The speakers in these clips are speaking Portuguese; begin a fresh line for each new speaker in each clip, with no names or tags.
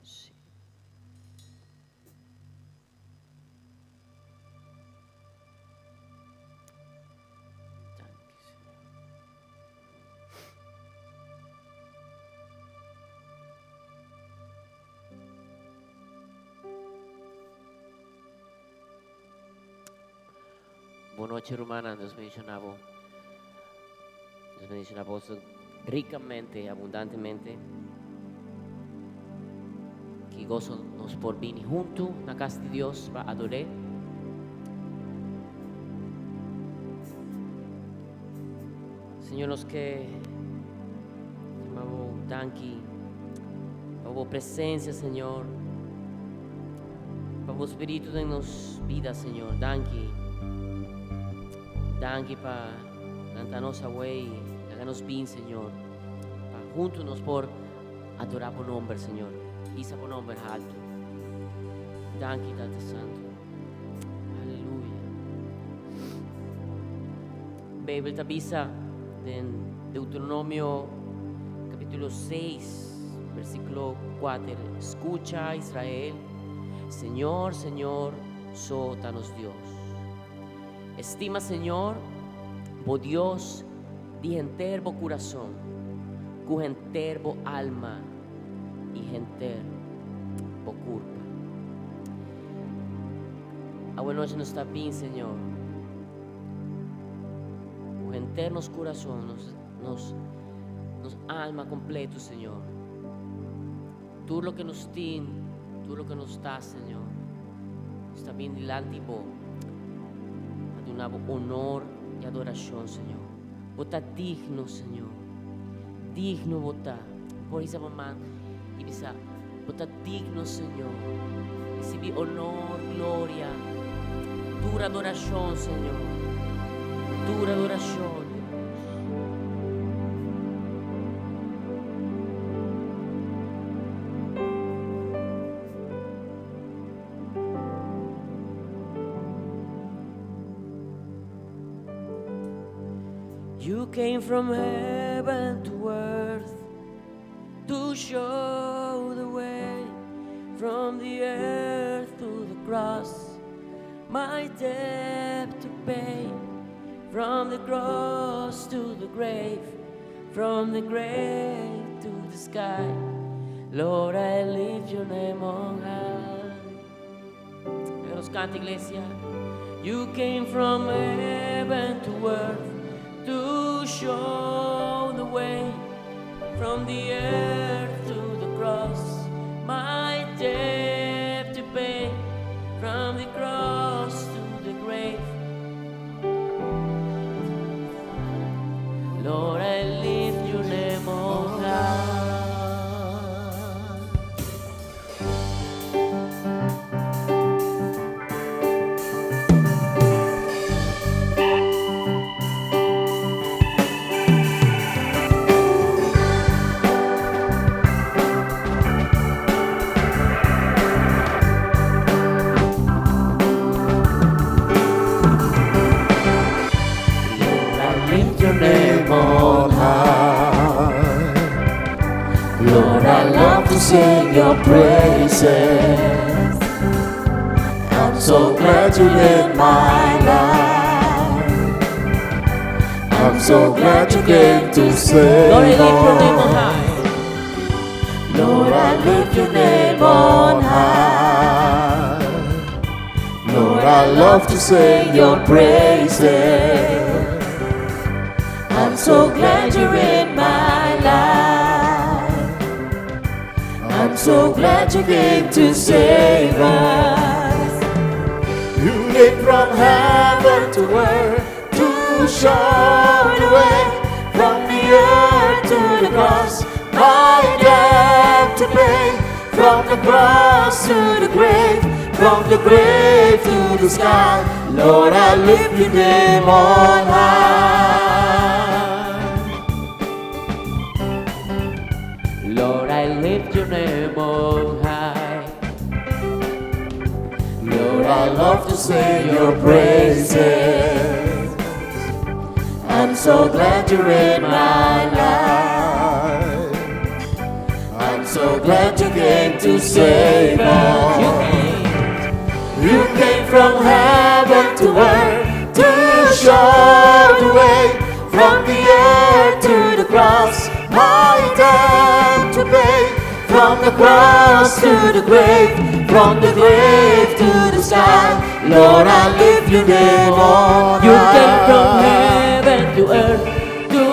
Sì. Danke, Signore. Buenas noches, hermana. Dios bendice a vos ricamente, abundantemente. Que gozo nos por venir juntos na casa de Dios para adorar. Señor, nos que amamos danke para a presença, Senhor, para o Espírito de nos vida, Senhor. Danke para cantar nossa way, haga-nos bem, Senhor. Para juntos nos por adorar por nome, Senhor. Isa por nome alto. Danke, Tata Santo. Aleluia. Bíblia tabisa en Deuteronomio capítulo 6, versículo 4. Escucha, Israel, Señor, Señor, sótanos Dios. Estima, Señor, por Dios, de entero corazón, con entero alma y entero culpa. A buena noche nos está bien, Señor. Con entero corazón, nos alma completo, Señor. Tú lo que nos tienes, tú lo que nos das, Señor, está bien delante de vos. Honor y adoración, Señor. Vos estás digno, Señor. Digno vos estás. Por eso, mamá, y bisa, vos estás digno, Señor. Recibe honor, gloria, dura adoración, Señor. Dura adoración. You came from heaven to earth to show the way, from the earth to the cross, my debt to pay, from the cross to the grave, from the grave to the sky. Lord, I lift your name on high. Los canta, iglesia. You came from heaven to earth to show the way, from the earth to the cross, my debt to pay, from the cross to the grave. Lord, I lift your name on high.
Name on high. Lord, I love to sing your praises. I'm so glad you in my life. I'm so glad you came to save us. Lord, I lift your name on high. Lord, I love to sing your praises. I'm so glad you're in my life. I'm so glad you came to save us. You came from heaven to earth to show the way, from the earth to the cross, my debt to pay, from the cross to the grave, from the grave to the sky. Lord, I lift your name on high.
Lord, I lift your name on high.
love to sing your praises. I'm so glad you're in my life. I'm so glad you came to save us. You came from heaven to earth to show the way. From the earth to the cross, my debt to pay. From the cross to the grave, from the grave to the sky, Lord, I lift your name on high.
You came from heaven to earth to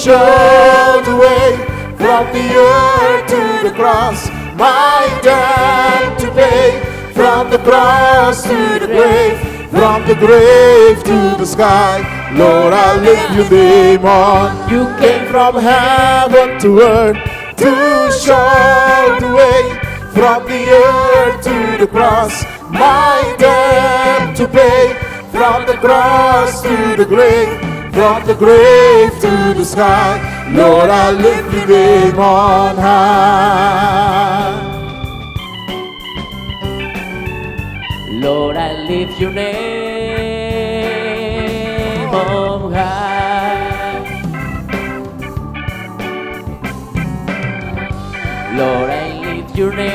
Show the way. From the earth to the cross, my debt to pay. From the cross to the grave, from the grave to the sky, Lord, I lift your name on. You came from heaven to earth to show the way. From the earth to the cross, my debt to pay. From the cross to the grave, from the grave to the sky, Lord, I lift your name on high.
Lord, I lift your name on high. Lord, I lift your name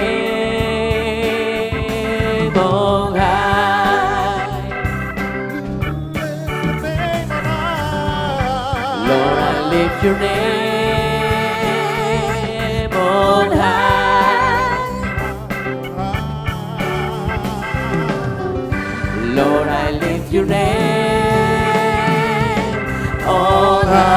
on high. Lord, I lift your name on high. Lord, I lift your name on high.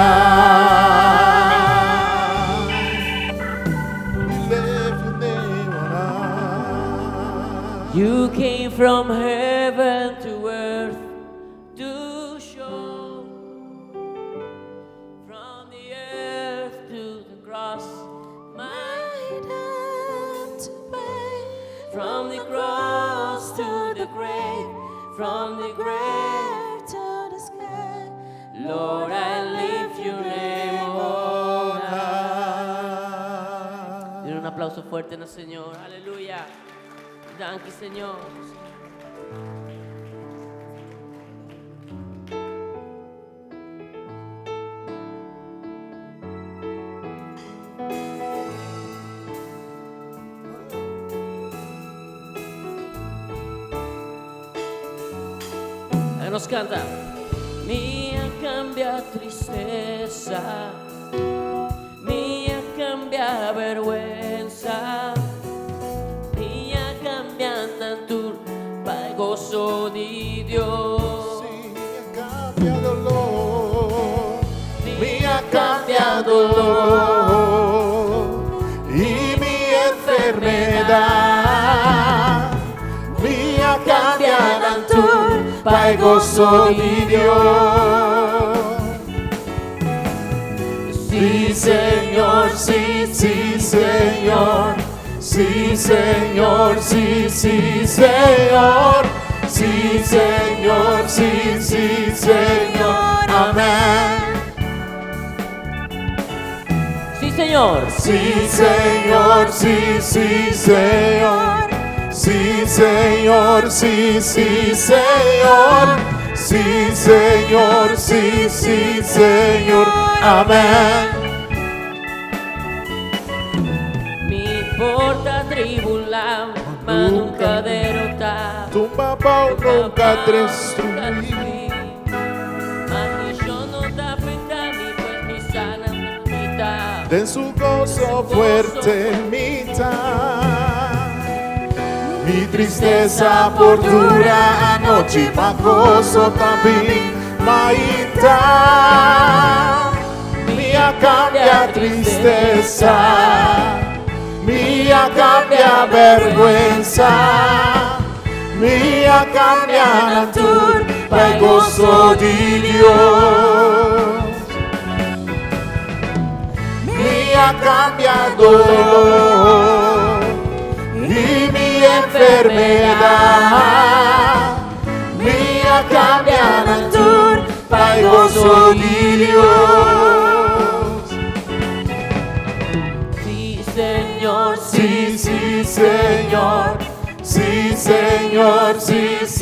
Lift your name on high.
You came from heaven to earth to show. From the earth to the cross, my debt to pay. From the cross to the grave, from the grave to the sky, Lord, I lift your name on high. Den un aplauso fuerte al Señor. Aleluya. Danke, Señor. Nos canta. Mía cambia tristeza, mía cambia vergüenza, mía cambia turba el gozo di Dios.
Mía cambia dolor, mía cambia dolor y mi enfermedad, mía cambia turba el gozo di Dios. Sí, Señor, sí, sí, Señor. Sí, Señor, sí, sí, Señor. Sí, Señor, sí, sí, Señor. Amén.
Sí, Señor.
Sí, Señor, sí, sí, Señor. Sí, Señor, sí, sí, Señor. Sí, Señor, sí, sí, Señor. Amén.
Me importa tribular, mas nunca derrotar.
Tumba pau nunca destruir.
Mas yo no te afecta a mí, pues mi sana mitad.
Den su gozo fuerte mitad. Mi tristeza por dura anoche, ma gozo también maitá. Mía cambia tristeza, mía cambia vergüenza, mía cambia turba el gozo de Dios. Mía cambia dolor y mi enfermedad, mía cambia turba el gozo de Dios.
Sí, Señor,
Sí, sí, Señor. Sí, Señor, sí,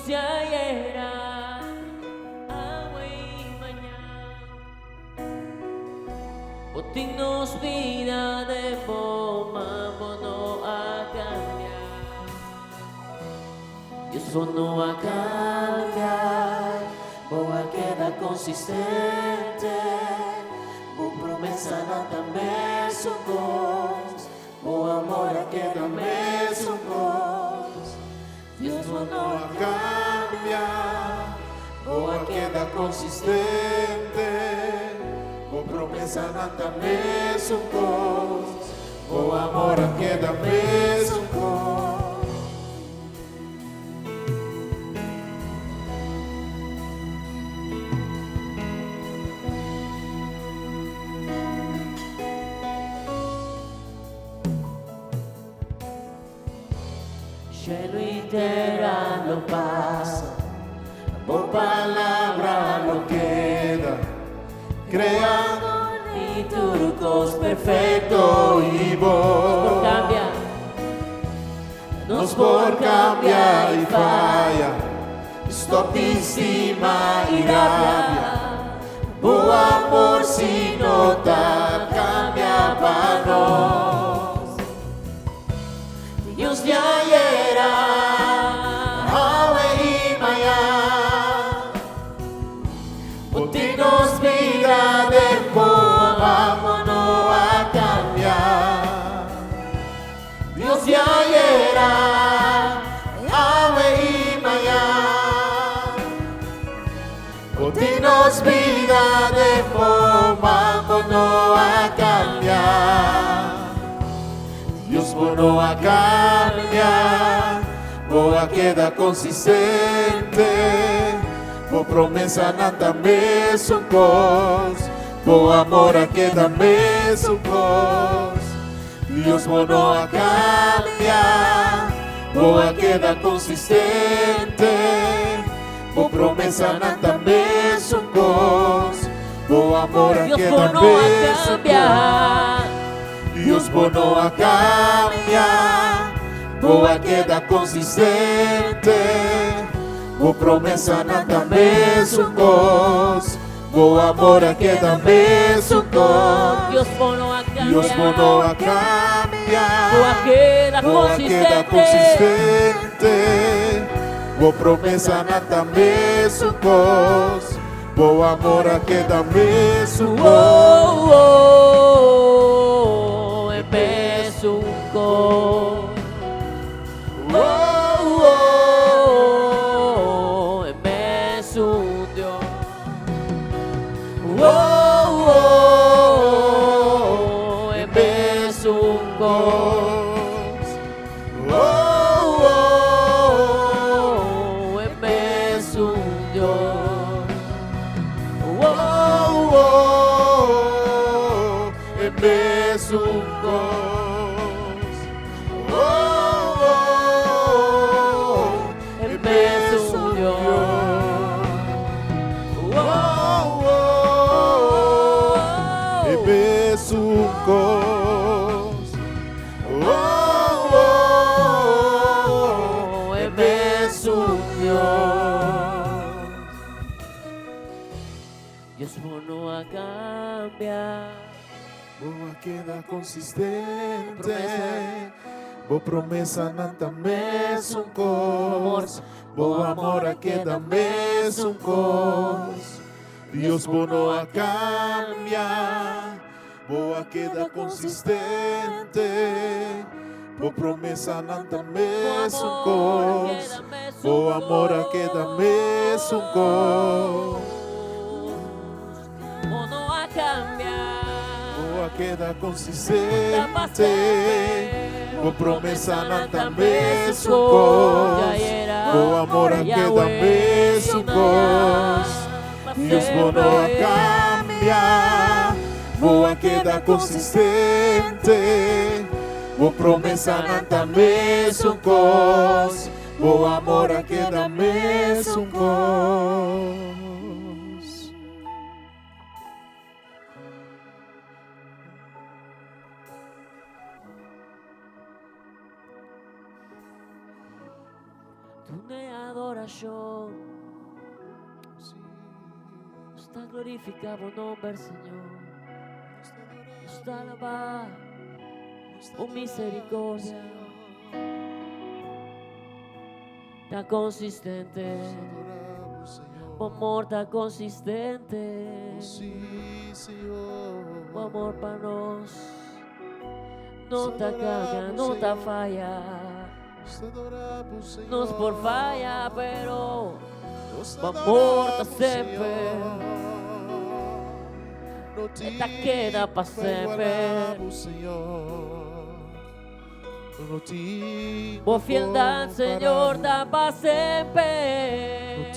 Dios de ayer, hoy y mañana. Botín nos vida de forma no a cambiar. Dios no a cambiar, boa queda consistente. Boa promessa nada mesmo gosto, boa amor queda mesmo gosto. Dios
No
não
a cambiar, boa queda consistente. Boa promessa nada mesmo gosto, boa amor queda mesmo gosto.
cielo y tierra lo pasa,
Por palabra no queda, creado
y turcos
perfecto y
por
vos.
cambiar,
Nos por cambiar y falla, stop cima y rabia. O amor si no está cambia para nós.
Dios de ayer,
Ahora y mañana, porque nos vida de vamos no a cambiar. Dios de ayer, ahora y mañana, porque nos vida de vamos no a cambiar. Dios no a cambiar, boa queda consistente, boa promessa nada mesmo gosto, boa amor queda mesmo gosto. Dios no a cambiar, boa queda consistente, boa promessa nada mesmo gosto, boa amor
Dios
queda
no a
mesmo gosto.
cambiar.
Dios no a cambiar, boa queda consistente, boa promessa nada mesmo gosto, boa amor queda mesmo gosto.
Dios no a
Dios
cambiar.
no a cambiar,
Boa queda
boa queda
consistente.
consistente, boa promessa nada mesmo gosto, boa amor queda mesmo gosto.
Dios no a cambiar.
Boa queda consistente, boa promessa nada mesmo gosto, boa amor queda mesmo gosto. Dios no a cambiar, boa queda consistente, boa promessa nada mesmo gosto, boa amor queda mesmo gosto.
No a cambiar.
Boa queda consistente, boa promessa nada mesmo gosto, boa amor queda mesmo gosto. Dios no a cambiar, boa queda consistente, boa promessa nada mesmo gosto, boa amor queda mesmo gosto.
Tu ne adoración Nos te glorificamos nombre, Señor. Nos te alabamos, oh misericordia. Tan consistente, tu amor tan consistente. Tu amor para nos no te cambia, no te falla. Nos por falla, pero tu amor está siempre. Te queda para siempre. Por fieldad, Señor, da para siempre.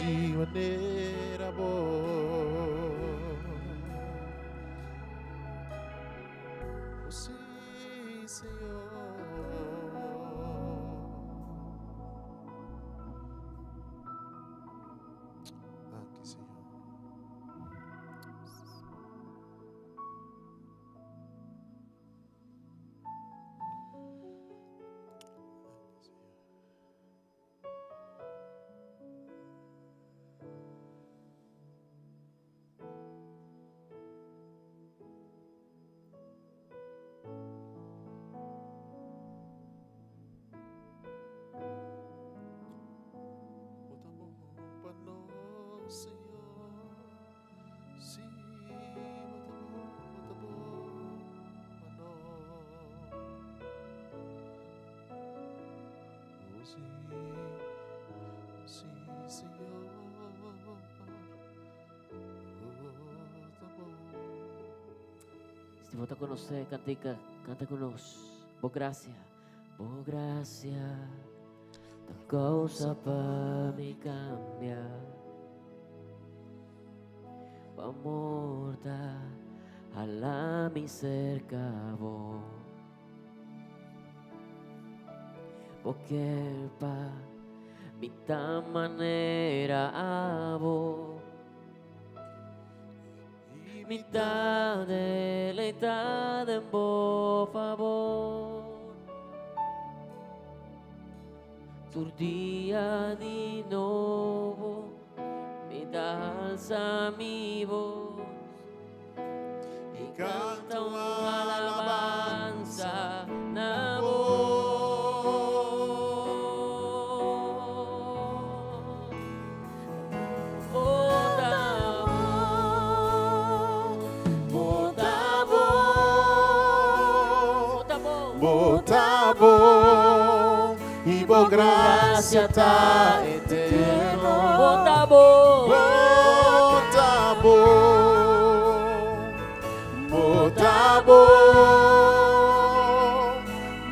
Si vos te conocés, canta con nosotros. Por gracia, tu cosa para mí cambia. Por amor a la mi cerca vos. Porque pa mi tan manera a vos. Mitad deleitada en vos favor. Tu día di nuevo, mitad alza mi voz y canta una alabanza na voz.
Bota bom e por graça tá eterno.
Bota bom,
Bota bom, bota bom,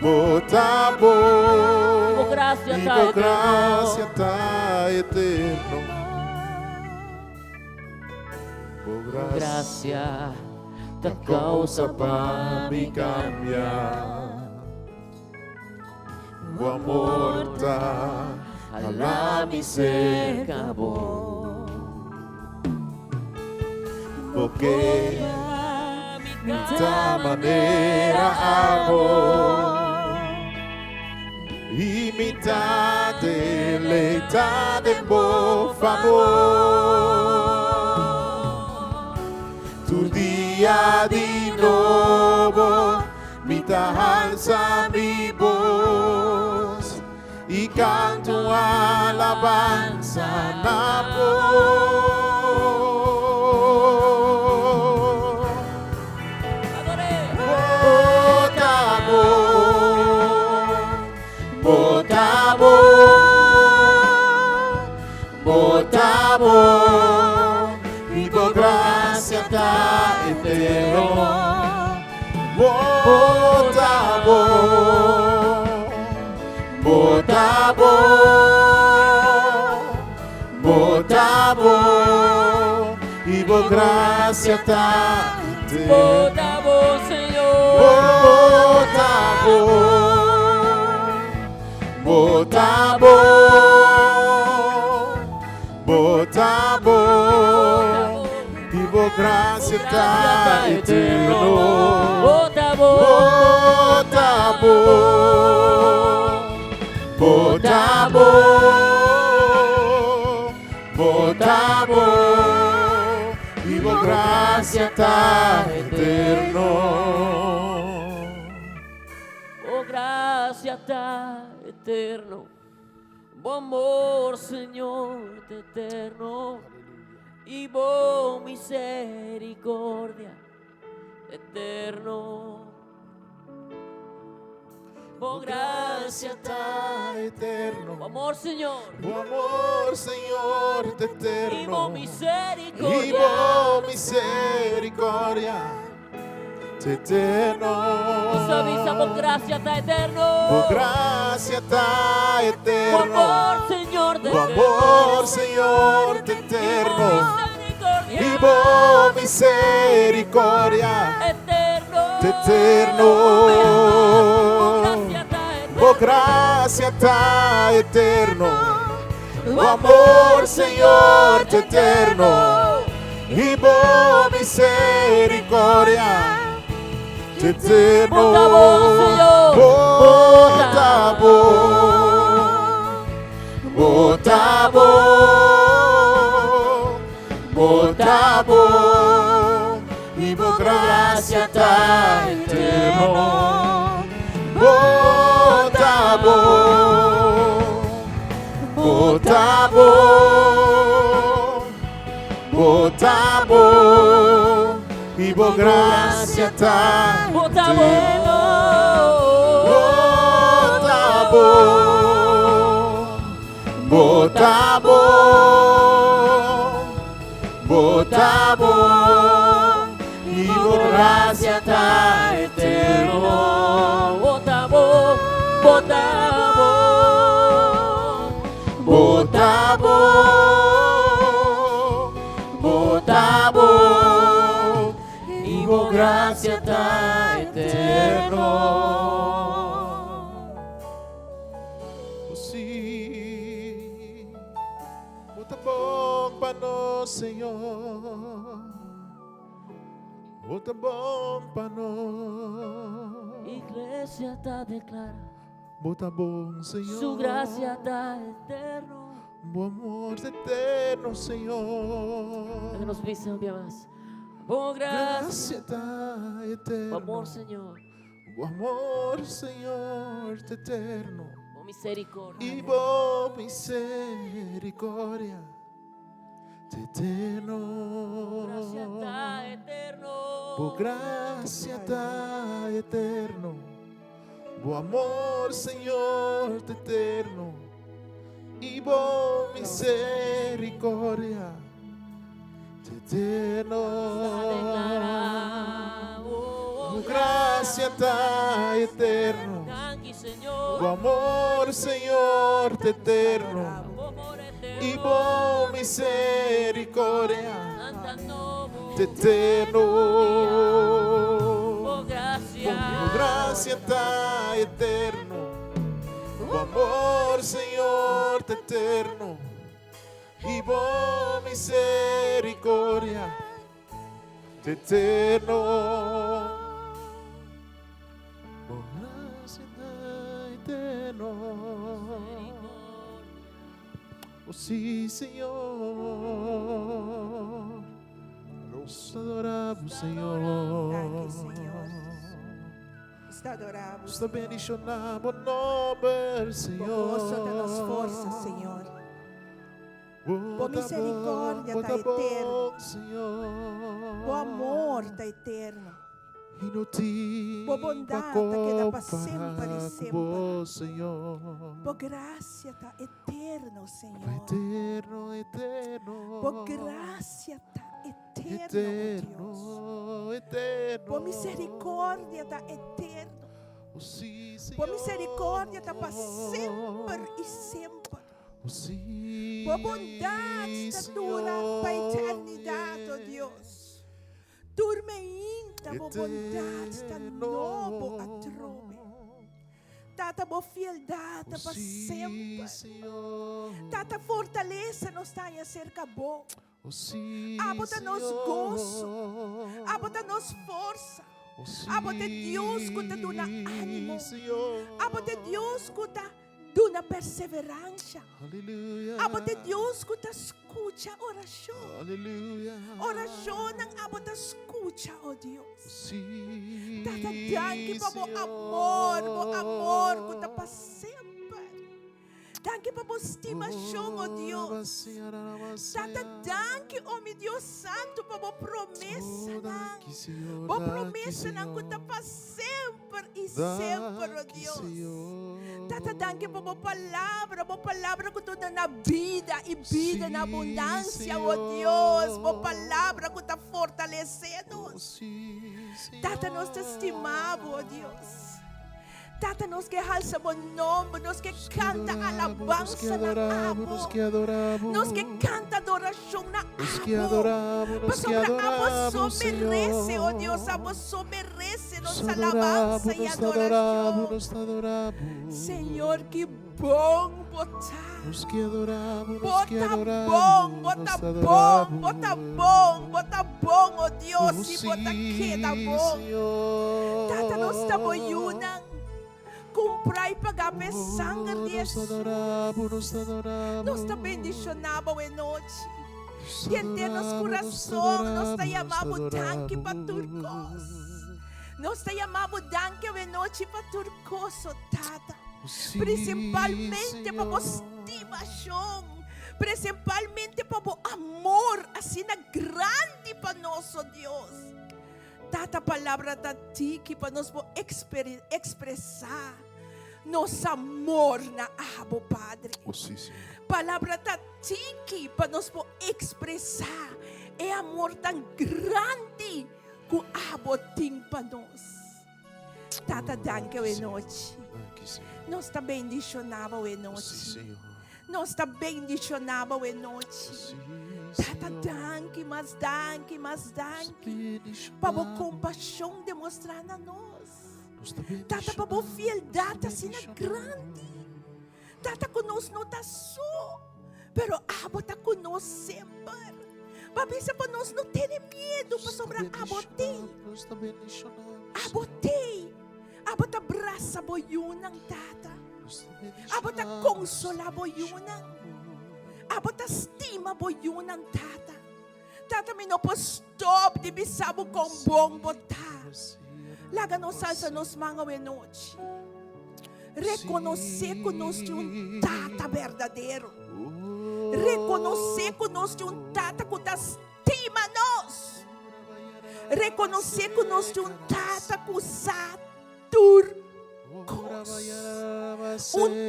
bota bom
por graça
e
tá
por graça tá eterno. Por
graça
da causa para me cambiar. O amor tá a la mi cerca vos. Porque da maneira amor e me dá deleitada em bom favor. Tu dia de novo me dá alza mi voz e canto alabanza na voz. Bota bom e por graça tá eterno. Bota bom e por graça tá eterno.
bota bom, Senhor.
Bota bom e por graça tá eterno.
Bota bom,
votamos, vivo gracia ta eterno.
Oh, gracia ta eterno. Bo amor, Señor, de eterno. Y bo misericordia eterno. Bo gracia
ta eterno.
Bo amor, Señor.
Bo amor, Señor,
Y bo
eterno.
misericordia.
Y bo misericordia eterno.
Visa, bo gracia ta eterno.
Bo gracia ta
Bo
eterno.
amor, Señor, de
Bo amor, Señor, eterno. Y bo misericordia eterno. Bo gracia ta eterno. Bo amor, Señor, eterno. Y bo misericordia eterno. Botabo, y bo gracia ta eterno. Botabo, y bo gracia ta eterno. Botabo, y bo gracia ta eterno. Botabo, y bo gracia ta eterno. Oh, sí, mutabong pano, Señor. Mutabong pano.
Iglesia ta declara
Mutabong, Señor.
su gracia ta eterno.
Bu amor eterno, Señor.
Que nos viste un día más. Por gracia,
Gracia ta eterno.
amor, Señor,
Bu amor, Señor, eterno.
por misericordia.
Y bo misericordia eterno.
Gracia ta eterno.
Bu gracia ta eterno. Bu amor, Señor, eterno. Y bo misericordia eterno. Bu gracia ta eterno.
Tangi, Señor.
Bu amor, Señor, eterno.
Amor eterno.
Y bo misericordia
Cantando,
eterno.
oh, gracia.
Bu gracia ta eterno. Bu amor, Señor, eterno. Y bo misericordia eterno. Bu gracia ta eterno. Oh, sí, Señor. Nos adoramos, Señor.
Gracias, Señor. Te adoramos.
Nos bendicionamos, nombre, Señor.
Gozo te nos forças, Senhor. Por misericórdia tá eterno. Por amor tá eterno. Por bondade tá queda para sempre e sempre.
Senhor.
Por graça tá eterno, Senhor.
Eterno, eterno.
Por graça tá eterno,
Eterno,
Deus.
eterno.
Por misericórdia tá eterno.
Oh, sí, Señor.
Por misericórdia tá para sempre e sempre.
Oh, sí,
Por bondade está dura para a eternidade, ó Deus. Turme ainda, por bondade está novo a trove. Tata boa fieldade para sempre. Tata fortaleza nos está a cerca boa. Abota nos gozo. Abota nos força. Abota Deus que te dá ânimo. Abota Deus que te dá perseverança. Abota Deus que te escute escucha orasyon.
Hallelujah.
Orasyon ng abot na escucha, O Diyos.
Sí,
Tatadangki pa mo
Señor.
amor, kuta pa sempre. Danki pa mo estimasyon, O Diyos. Tatadangki, O mi Diyos Santo, pa mo promesa nang. Mo promesa nang kuta pa sempre e sempre, O Diyos. Tatadangki pa mo palabra ko to na vida e vida na abundância, O Deus. Mo palavra ko ta fortalecenos. Tata nos te estimamos, ó Deus. Tata nos que alza bom nome, nos que canta alabança na amo.
Nos que adoramos.
Nos que canta adoração na
Nos que
amo.
adoramos, nos que adoramos,
Amo só merece,
Senhor.
ó Deus. Amo só merece
Nos
nossa alabança e
adoramos, nos adoramos,
adoração.
nos adoramos.
Senhor, que bom botar.
Nos que adoramos, nos que
Bota
adoramos,
bom,
nos
bota
adoramos.
bom, ó Deus,
Oh,
e
sim,
bota queda bom.
Senhor.
Tata nos taboyunang, comprar e pagar pe sangue
Oh,
dias.
nos adoramos, nos adoramos.
Nos ta bendicionava e noite.
Nos
Diante nos
adoramos,
coração, nos ta
adoramos,
chamava
nos
tanque
adoramos.
pa turcos. Nos ta chamava tanque e noite pa turcos, oh, Tata.
Sim,
Principalmente para
Senhor.
a estimação, principalmente para o amor, assim na grande para nosso Deus. Tata palavra da ti que para nós expressar nosso amor na abo, Padre.
Oh, sim, Senhor.
Palavra da ti que para nós expressar é amor tão grande que abo tem para nós. Tata, danke o noite.
Aqui, Senhor.
Nós está bendicionava o
Sim,
noite.
Senhor.
Nós está bendicionava o noite.
Sim,
Tata,
Senhor.
danke, mas danke, mas danke. Para a compaixão demonstrar na nós. Tata, para a fieldade assim na grande. Tata, conosco não está só. Pero abo está conosco sempre. Babisa para nós não ter medo para sobrar abotei. Abotei. Abota braça boyunang, Tata. Abota consola boyunang. Abota estima boyunang, Tata. Tata, mi no po stop di bisabo kong bong botar. Laga nos salsa nos mga wenochi. Reconocer conosco um Tata verdadeiro. Reconocer conosco um Tata que estima nós. Reconocer conosco um Tata que sabe turcos.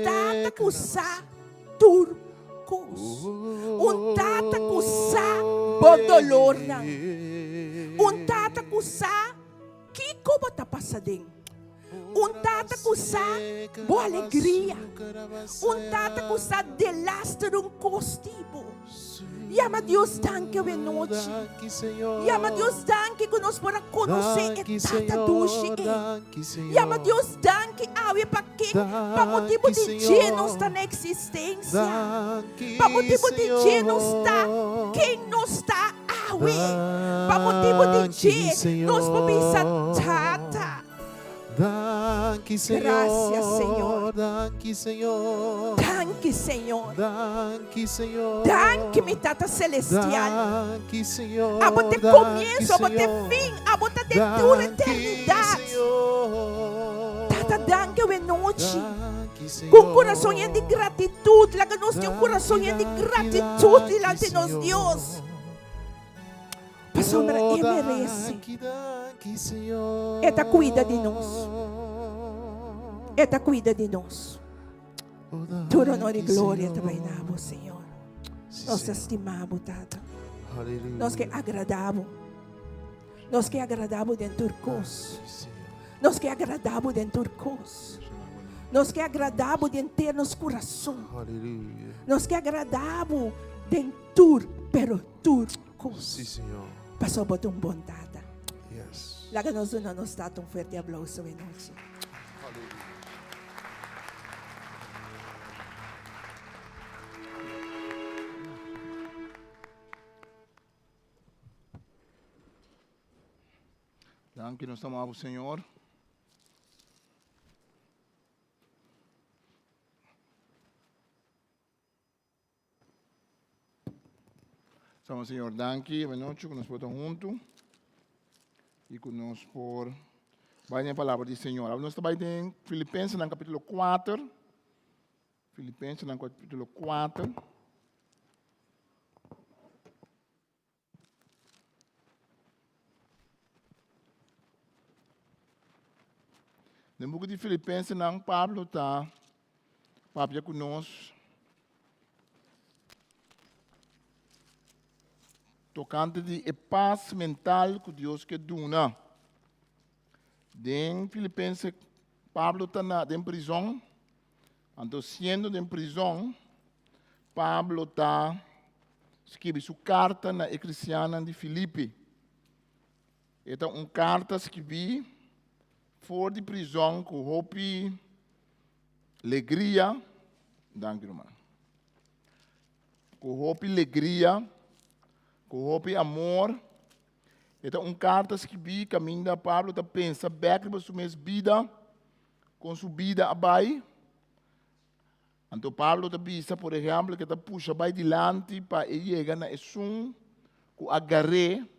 Tata que sabe turcos. Tata que sabe bodolor na. Tata que sabe que como tá passadinho. Tata que sabe boa alegria. Tata que sabe delastar costibo. Yama Deus danke o noite. Yama Deus danke que nós podemos conhecer e tata dushi. Yama Deus danke awe para quem para motivo de dia não está na existência. Para motivo de dia não está quem não está awe. Para motivo de dia nós podemos pensar tata.
Danke, Senhor.
Gracias, Senhor.
Danke, Senhor.
Danke, Senhor.
Danke, Senhor.
Danke, mi Tata Celestial.
Danke, Senhor.
Abote
Danke,
começo, abote
Senhor.
fim, abote de
Danke,
tua eternidade.
Senhor.
Tata, danke o noite.
Danke, Senhor.
Com coração de gratitude, lá que nós temos um coração de gratitude diante de nós, Deus. Para sombra, Ele merece.
Danke, Senhor.
Eta cuida de nós. Eta cuida de nós. Todo honor e glória também na Senhor. Nós estimamos, Tata.
Aleluia.
Nós que agradamos. Nós que agradamos dentro do curso.
Sim, Senhor.
Nós que agradamos dentro do curso. Nós que agradamos dentro do nosso coração.
Aleluia.
Nós que agradamos dentro, pero turcos.
Sim, Senhor.
Passou botar bom Tata.
Yes.
Laga nós não nos dá um forte aplauso em noite.
Danke, nós estamos ao Senhor. Estamos, Senhor, danke, boa noite, conosco por junto e conosco por vai na palavra do Senhor. Nós também tem Filipenses no capítulo 4. Filipenses no capítulo 4. No book de Filipenses, Pablo está conosco, tocante de paz mental que Deus quer dar. Em Filipenses, Pablo está em prisão. Então, sendo em prisão, Pablo está escrevendo sua carta na Eclesiana de Filipe. Esta é uma carta escrevida fora de prisão com roupa, alegria, danke, irmão. Com roupa, alegria, com roupa, amor. Esta é uma carta escrevida, caminho da Pablo, está pensando back para sua vida, com sua vida abai. Então, Pablo está pensando, por exemplo, que está puxa vai adiante para ele chegar na Esum, com agarre.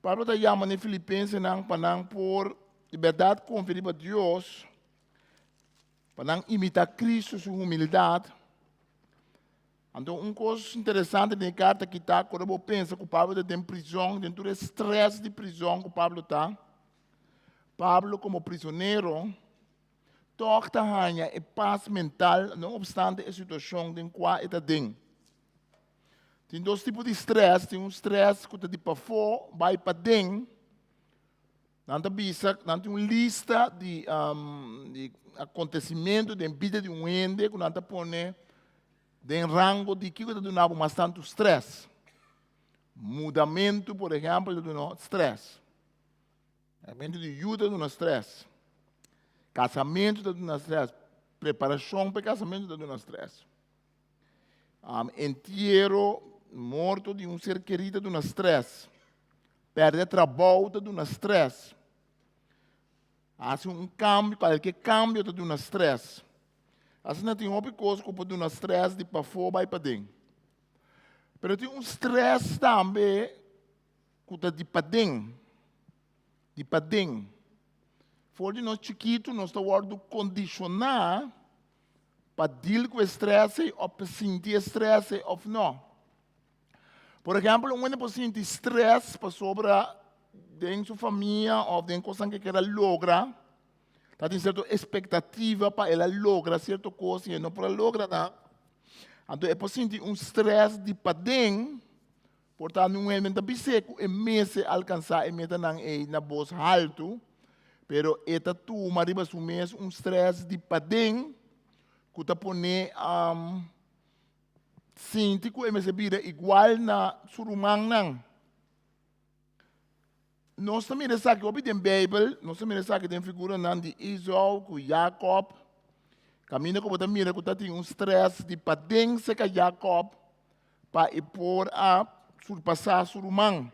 Pablo está chamando em Filipenses para por liberdade conferida a Deus, para imitar Cristo, sua humildade. Então, uma coisa interessante na carta que está, quando eu penso que o Pablo está em prisão, dentro do estresse de prisão que o Pablo está, Pablo, como prisioneiro, toca a paz mental, não obstante a situação em qual ele está dentro. Tem dois tipos de estresse. Tem um estresse que está de para fora, vai para dentro. Não tem uma lista de acontecimentos da vida de um ente que não está pondo em rango de que está dando bastante estresse. Mudamento, por exemplo, está dando estresse. Mudamento de ajuda está dando estresse. Casamento está dando estresse. Preparação para casamento está dando estresse. Entierro morto de um ser querido de um estresse. Perder trabalho de um estresse. Assim, qualquer cambio de um estresse. Assim, não tem outra coisa que pode um estresse de para fora vai para dentro. Mas tem um estresse também que está de para dentro. De para dentro. Fora de nós chiquitos, nós estamos condicionar para lidar com o estresse ou para sentir estresse ou não. Por exemplo, uma pessoa sente estresse sobre dentro da sua família ou dentro da coisa que ela logra, está tem certa expectativa para ela lograr certa coisa e não para lograr nada. Então, é possível sentir um estresse de para dentro, portanto, não é muito biseco, é mesmo alcançar, é mesmo na voz alto, pero esta turma arriba su mês um estresse de para dentro, que está pondo sinto que é vida igual na surumang. Nós também sabemos que na Bíblia, nós também sabemos que tem figura de Esau com Jacob. Caminho que você mira que tem um estresse de para dentro que Jacob para ir por a surpassar surumang.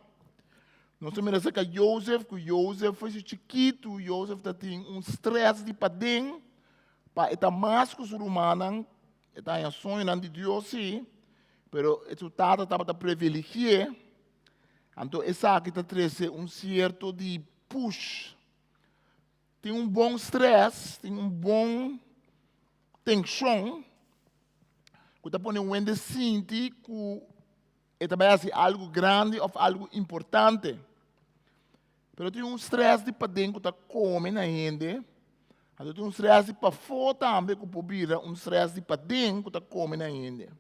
Nós também sabemos que Joseph foi chiquito, Joseph tem um estresse de para dentro para estar mais que o surumang. Está em sonho de Deus, sim, mas o resultado estava privilegiado. Então, essa aqui está trazendo um certo de push. Tem um bom estresse, tem um bom tensão, que está pondo um ente sentir que é também algo grande ou algo importante. Mas tem um estresse de para dentro que está comendo na gente. Então, tem um estresse para fora também, que pode vir um estresse para dentro, que está comendo ainda.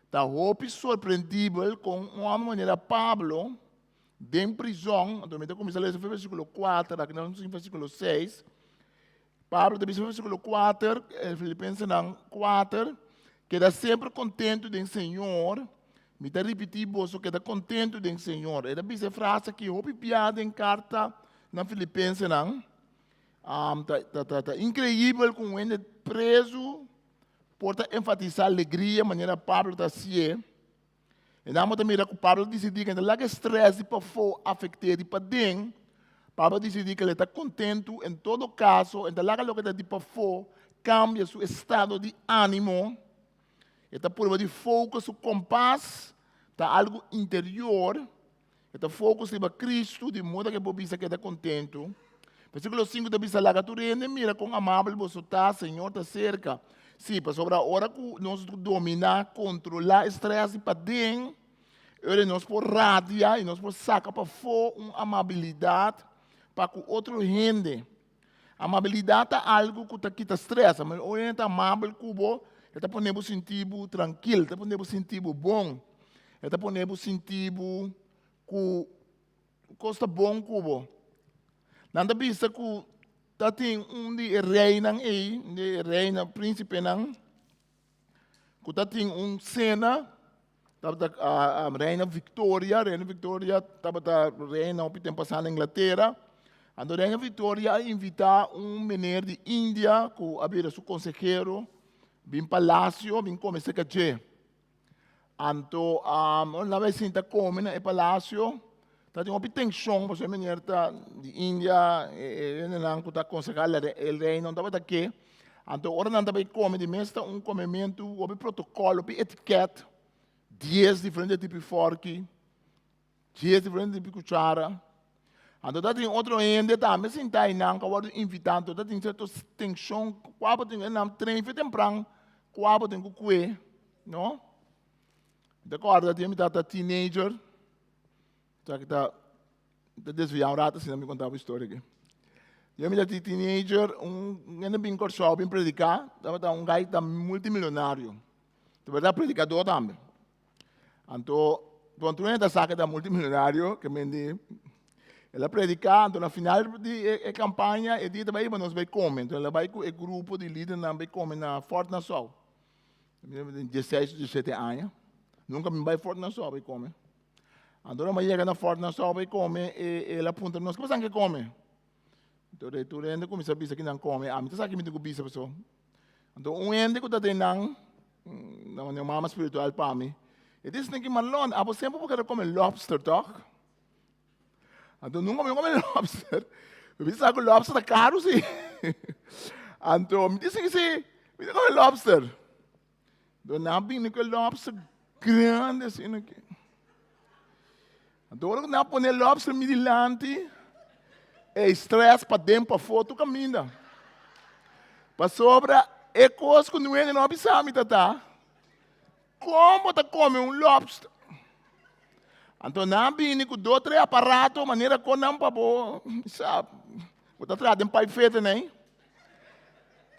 Está roupa surpreendível com uma maneira Pablo, de prisão, então, eu comecei a ler o versículo 4, aqui nós estamos no versículo 6. Pablo, no versículo 4, Filipenses 4, que está sempre contente do Senhor. Me está repetindo isso, que está contente do Senhor. Ele diz a frase que eu piada em carta na Filipenses incrível com ele preso por enfatizar a alegria, a maneira Pablo está assim. E nós também que Pablo decidiu que não é estresse para fora afetar para dentro. Pablo decidiu que ele está contente em todo caso, então lá que ele está para fora cambia seu estado de ânimo. Ele está por de foco, seu compás Está algo interior. Está foco sobre Cristo, de modo que você queda contento. Versículo 5 da Bíblia lá, tu rende, mira com amável você está, Senhor está cerca. Sim, para sobre a hora que nós dominar, controlar, estresse para dentro, nós por radia e nós por sacar para fora uma amabilidade para que o outro rende. Amabilidade é algo que está estressa, mas o está amável, cubo, está ponendo sentir tranquilo, está ponendo sentir bom, está ponendo sentir que costa bom cubo. Nanda bisa ku tating de rei nang de rei na príncipe nang ku tating cena tabata reina Victoria tabata reina opi tempo na Inglaterra ando reina Victoria invita meneer de Índia ku abira su consejero bim palácio bim come secaje anto na vez sinta come na palácio. Tadi ngopi tensão, porque menina de Índia, não está aconselhando o rei, não estava daqui. Então, ora não estava come de mesta comimento, o protocolo, o etiqueta, 10 diferentes tipos de fork, 10 diferentes tipos de cuchara. Então, tadi outro ende também sinta aí não, que agora invitando, tadi certa tensão, quase tem não trem foi temprano, quase tem que não? De acordo, tadi me dá teenager. Já que está desviando rata, se não me contava a história aqui. Eu me dei teenager, ainda bem corso, bem predicar, estava gajo multimilionário. De verdade, predicador também. Então, quando tu ainda saca da multimilionário, que me diz, ela predicar, então, no final da campanha, ele diz, vai, nós vamos comer. Então, ela vai com o grupo de líderes, nós vamos comer na Fort Nassau. 16, 17 anos. Nunca me vai Fort Nassau, vai comer. Então, mas chega na Fort Nassau, vai comer, e ela aponta, nós que você come? Então, tu ainda começa a pensar que não come, a mim tu sabe que me tem que pensar, pessoal. Então, ende que está tendo, não é uma espiritual para mim. E diz que malon, a você sempre pode comer lobster, toch? Então, nunca me come lobster. Eu pensava que lobster é caro, sim. Então, me dizem que sim, me come lobster. Então, não vim com lobster grande assim aqui. Então, quando eu põe lobster midilante, é estresse para dentro, para fora, tu caminha. Para sobra, é coisa que não é não sabe, tá? Como tu come lobster? Então, não vim com 2, 3 aparatos, maneira que não para boa, sabe? Você está trazendo pai feito, né?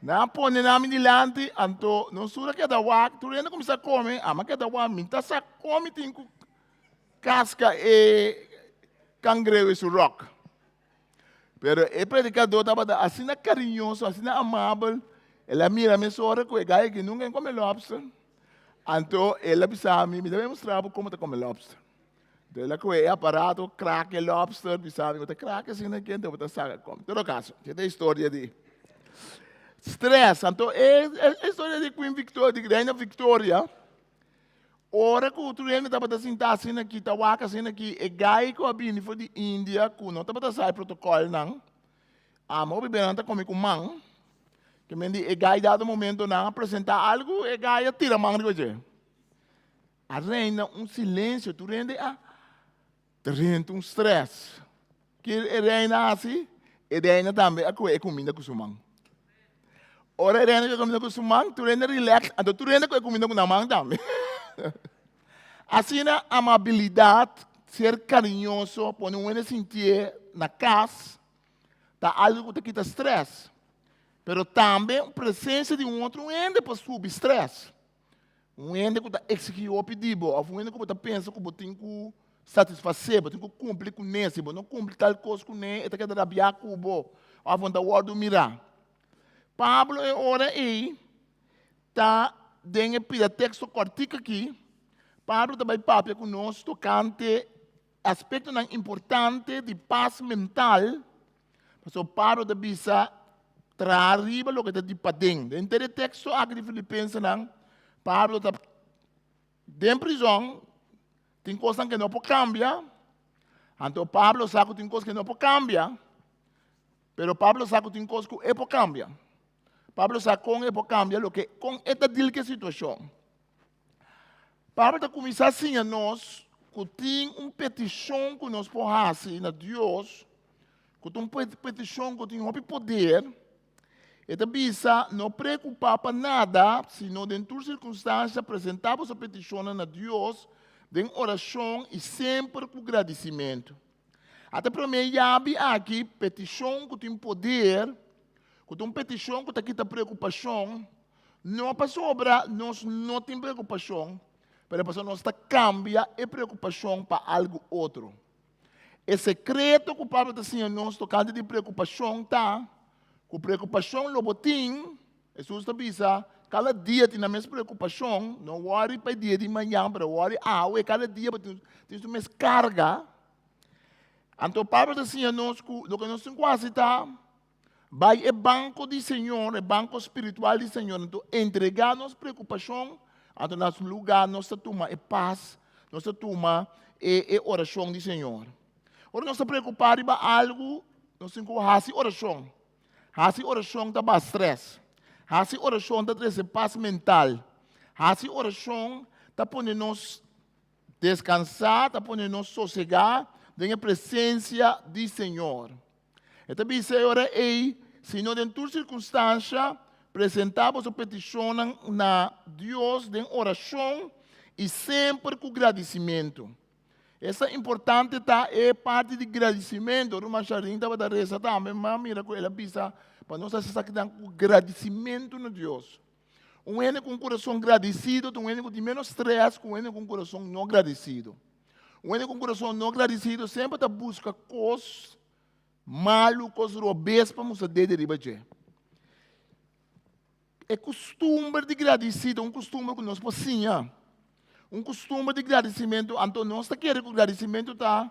Não põe na midilante, então, não sura que é da wak, tu ainda começa a comer, mas que é da wak, minta sa come, tem casca e cangrejo e rock. Pero o predicador estava assim carinhoso, assim amável. Ela mira me sora com o gajo que nunca come lobster. Então, ela pensava, me deve mostrar como tu come lobster. Então, ela com o aparato, craque lobster, pensava, você craque assim aqui, então você sabe como. Em todo caso, tem a história de stress. Então, a história de Queen Victoria, de Reina Victoria. Ora que o treino estava sentado assim aqui, estava assim aqui, e gai que abini foi de Índia, que não estava sair protocolo não. Mas o bebê não está comigo com mão, que me diz, e gai dado momento não apresentar algo, e gai tira a mão de você. A reina silêncio, tu rende um stress. Que a reina assim, e a reina também é comida com sua mão. Ora a reina que comida com sua mão, tu rende relax, então tu rende com comida com a mão também. Assim, a amabilidade, ser carinhoso, pôr um sentir na casa, tá algo que quita estresse. Mas também a presença de outro ende para subir estresse. Ende que está executar o pedido, ou ende que está pensando que tem que satisfazer, tem que cumprir com esse, não cumprir tal coisa com esse, está querendo rabiar com o bo, ou vão dar ordem mirar. Pablo, ora aí, está dentro do texto cortico aqui. Pablo também papia conosco tocante aspecto importante de paz mental. Porque Pablo também bisa trazer arriba o que está de padeng. Dentro do texto aqui de Filipenses, Pablo está dentro da prisão, tem coisas que não pode cambiar. Então Pablo sabe que tem coisas que não pode cambiar. Mas Pablo sabe que tem coisas que pode cambiar. Pablo sabe que pode cambiar o que com esta situação. Para começar assim, nós, que tem petição que nós podemos fazer na Deus, que tem petição que tem um poder, e também não preocupar para nada, senão dentro de circunstâncias apresentamos a petição na Deus, em oração e sempre com agradecimento. Até para mim, aqui, petição que tem poder, que tem petição que tem preocupação, não para sobra, nós não temos preocupação, mas a pessoa nós cambia a preocupação para algo outro. O secreto que o Pablo está dizendo, nós tocando de preocupação, tá? Com preocupação, logo tem, Jesus está dizendo, cada dia tem a mesma preocupação, não worry para dia de manhã, para worry, cada dia tem a mesma carga. Então, Pablo está dizendo, o que nós temos quase está, vai é banco do Senhor, é banco espiritual do Senhor, então, entregar nossa preocupação, então, nosso lugar, nós toma é paz, nós toma é oração do Senhor. Ora, nós estamos preocupados com algo, nós temos que fazer oração. Fazer oração dá mais stress. Fazer oração dá trazer paz mental. Fazer oração dá para nós descansar, dá para nós sossegar, na presença do Senhor. Então, Senhor, se nós, dentro de circunstância, apresentamos a petição na Deus, em oração, e sempre com agradecimento. Essa é importante, tá? É parte de agradecimento. O Macharim estava da reza também, mas mira com ela pisa para nós estar com agradecimento no Deus. Um ene com coração agradecido, um ene com menos stress, um ene com coração não agradecido. Um ene com coração não agradecido sempre está busca coisas malas, coisas robês para nos derribar. É costume de agradecido, um costume que nós possuímos. Um costume de agradecimento, então nós queremos que o agradecimento está.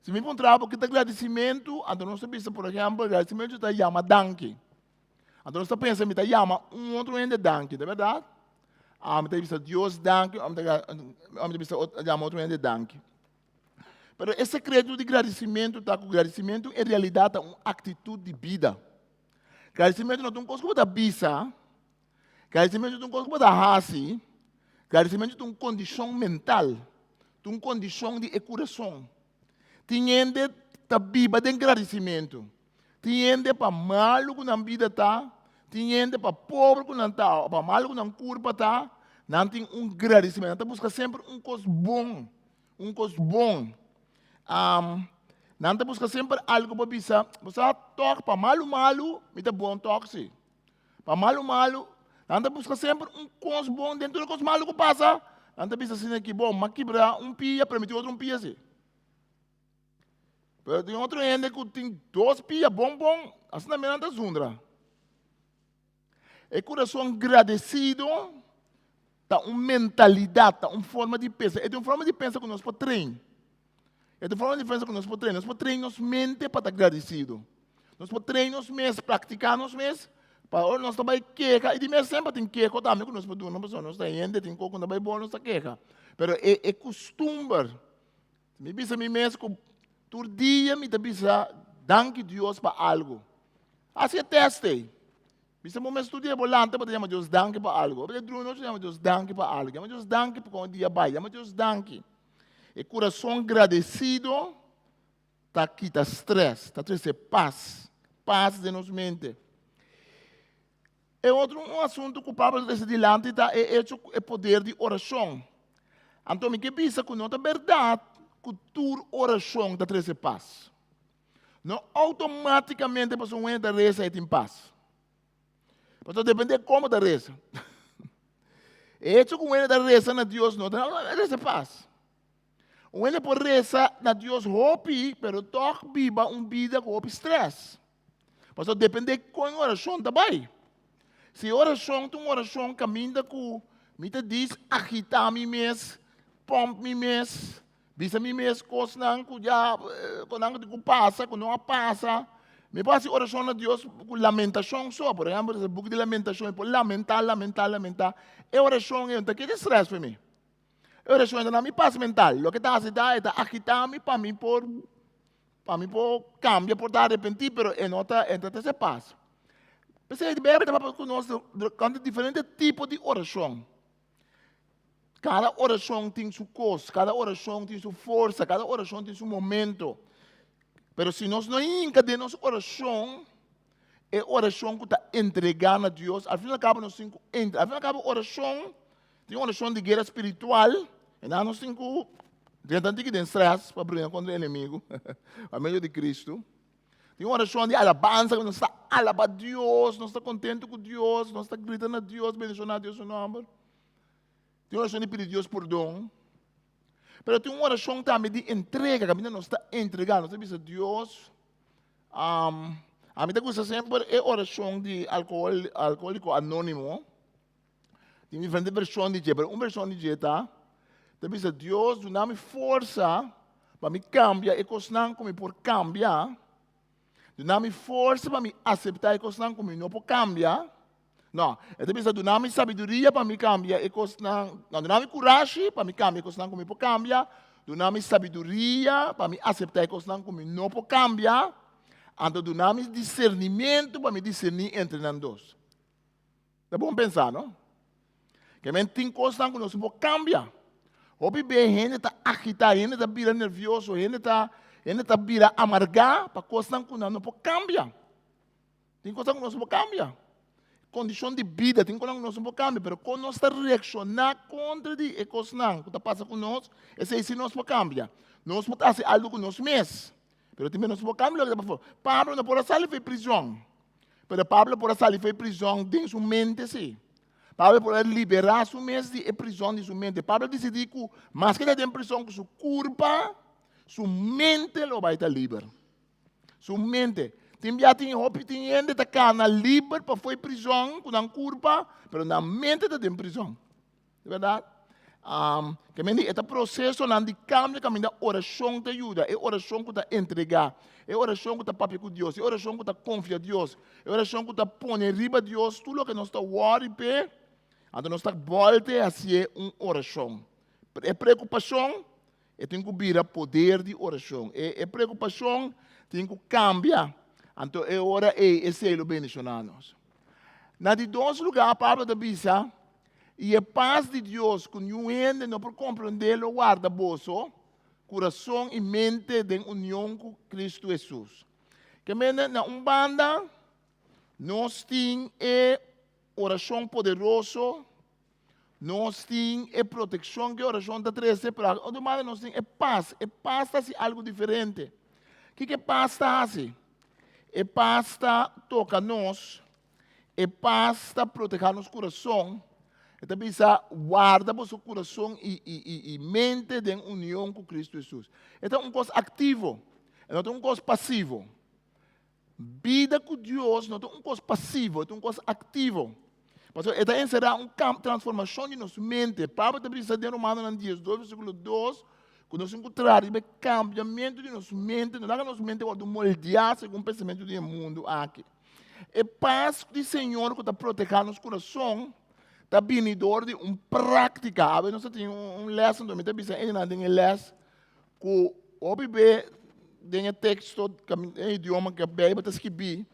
Se me encontrar porque está agradecimento, então nós pensamos, por exemplo, agradecimento está chama danke. Então nós pensamos, está chama outro ende danke, não é verdade? Me está Deus danke, me está chama outro ende danke. Mas esse secreto de agradecimento está com agradecimento, em realidade, é uma atitude de vida. Agradecimento não é uma coisa que você bisa, agradecimento não é uma coisa que você raci. Agradecimento é uma condição mental, é uma condição de coração. Tem gente que vive de agradecimento. Tem gente para malo que na vida está, tem gente para pobre que não está, para malo que não curva está, não tem um agradecimento. Não busca sempre um coisa bom, um coisa bom. Não busca sempre algo para pensar. Você toca para malo, me dá bom toque. Para malo, anda busca sempre coisa bom dentro do coisa malo que passa. Anda pensa assim aqui, bom, mas quebrar pia, permitir outro pia assim. Mas tem outro ainda que tem 2 pia, bom, assim também anda zundra. É coração agradecido, tá uma mentalidade, tá uma forma de pensar. É uma forma de pensar que nós podemos treinar. É uma forma de pensar que nós podemos treinar. Nós podemos treinar nossa mente para estar agradecido. Nós podemos treinar nós mesmos, praticar nós mesmos. Para nós também queca, e de mesmo sempre tem queca também, que nós podemos, nós estamos ainda, tem coco também bom, nós estamos queca. Mas é costume. Me pensa me mesmo que todo dia me pensa, danke Deus para algo. Assim é teste. Bisa mo mesmo dia volante para chamar Deus danke para algo. Para nós chamamos Deus danke para algo. Chamamos Deus danke para o dia vai. Chamamos Deus danke. E coração agradecido, tá aqui, tá stress, tá triste, paz de nossa mente. É outro assunto que o Pablo desse dilante é o poder de oração. Então, me que pensa que não é verdade que tua oração dá trazer paz. Não automaticamente a pessoa entra reza e tem paz. Mas depende de como da reza. É isso que entra reza na Deus não dá reza paz. O ene por reza na Deus hope, pero toque viva vida com estresse. Mas depende de como a oração também. Se oração, tu oração caminha com, me te diz, agitar me mesmo, pomp me mesmo, bisa me mesmo, coisa não, que já, quando passa, quando não passa. Me passa oração a Deus com lamentação só, por exemplo, o book de lamentação, por lamentar. É oração, é um taque de stress para mim. É oração, não me passa mental. O que está fazendo é agitar-me para mim por cambiar, por dar arrepentir, mas é nota, entra esse passo. Você deve ter conosco diferentes tipos de oração. Cada oração tem seu custo, cada oração tem sua força, cada oração tem seu momento. Mas se nós não encadenamos nossa oração, é oração que está entregando a Deus. Al fim e ao cabo, nós temos que entrar. Al fim e ao cabo, oração, tem oração de guerra espiritual, e nós temos que ter stress para brigar contra o inimigo, a meio de Cristo. Tem uma oração de alabança, nós estamos alabando a Deus, nós estamos contentes com Deus, nós estamos gritando a Deus, bendicionando a Deus o nome. Tem uma oração de pedir a Deus perdão. Mas tem uma oração também de entrega, que a gente não está entregando. Nós temos a Deus. A gente gosta sempre de oração de alcoólico anônimo. Tem diferentes versões de jeito, uma versão de jeito, temos a Deus, dá-me força para me cambiar, e coisas não como por cambiar. Dá-me força para me aceitar, e coisas não como não por cambiar. Não, eu tenho que dar sabedoria para me cambiar, e dá-me coragem para me cambiar, e coisas não como por cambiar. Dá-me sabedoria para me aceitar, e coisas não como não por cambiar. Então, dá-me discernimento para me discernir entre nós dois. É bom pensar, não? Que a gente tem coisas que não se pode cambiar. Hoje, a gente está agitada, a gente está virando nervioso, a gente está virando amargar para coisas que não pode cambiar. Tem coisas que não se pode cambiar. Condição de vida, tem coisas que não se pode cambiar, mas quando nós estamos reaccionando contra as coisas que está passando conosco, esse aí não se pode cambiar. Nós podemos fazer algo com nós mesmos. Mas também não se pode cambiar. Pablo não pode sair de prisão. Mas Pablo pode sair de prisão dentro de sua mente, sim. Pablo pode liberar sua mente de prisão de sua mente. Pablo decidiu que, mais que de prisão com sua culpa, sua mente lo vai estar livre. Sua mente. Tem gente que está livre para foi prisão com a culpa, mas na mente está em prisão. É verdade? Que esse processo de cambio, que a oração te ajuda, é oração que te entregar, é oração que te papi com Deus, é oração que te confia em Deus, é oração que te põe em riba de Deus, tudo o que nós estamos worried, então nós estamos voltando a ser uma oração. É preocupação, tem que vir o poder de oração. É preocupação, tem que cambiar. Então é hora de ser bendicionados. Na de dois lugares, Pablo diz, e a paz de Deus, que não ainda não pode compreender, o guarda bolso, coração e mente de união com Cristo Jesus. Que na Umbanda, nós temos oração poderosa, nós temos proteção, que a oração da 13 para o demais nós temos paz. E paz é algo diferente. O que paz está assim? E paz está toca nós, e paz está proteger nosso coração. Então, precisa guardar o seu coração e mente em união com Cristo Jesus. Então, uma coisa ativa, não é uma coisa passiva. Vida com Deus não é uma coisa passiva, é uma coisa ativa. Mas então, será um campo de transformação de nossa mente. Pablo precisa de Romanos 10, 2, versículo 2, que nós encontrarmos o cambiamento de nossa mente, não é que nossa mente vai moldear segundo o pensamento do mundo aqui. E paz do Senhor que está protegendo nosso coração, está vindo de uma prática. A vezes nós temos lesson, nós temos uma lesson, que o bebê tem texto, em idioma que a Bíblia está escrito.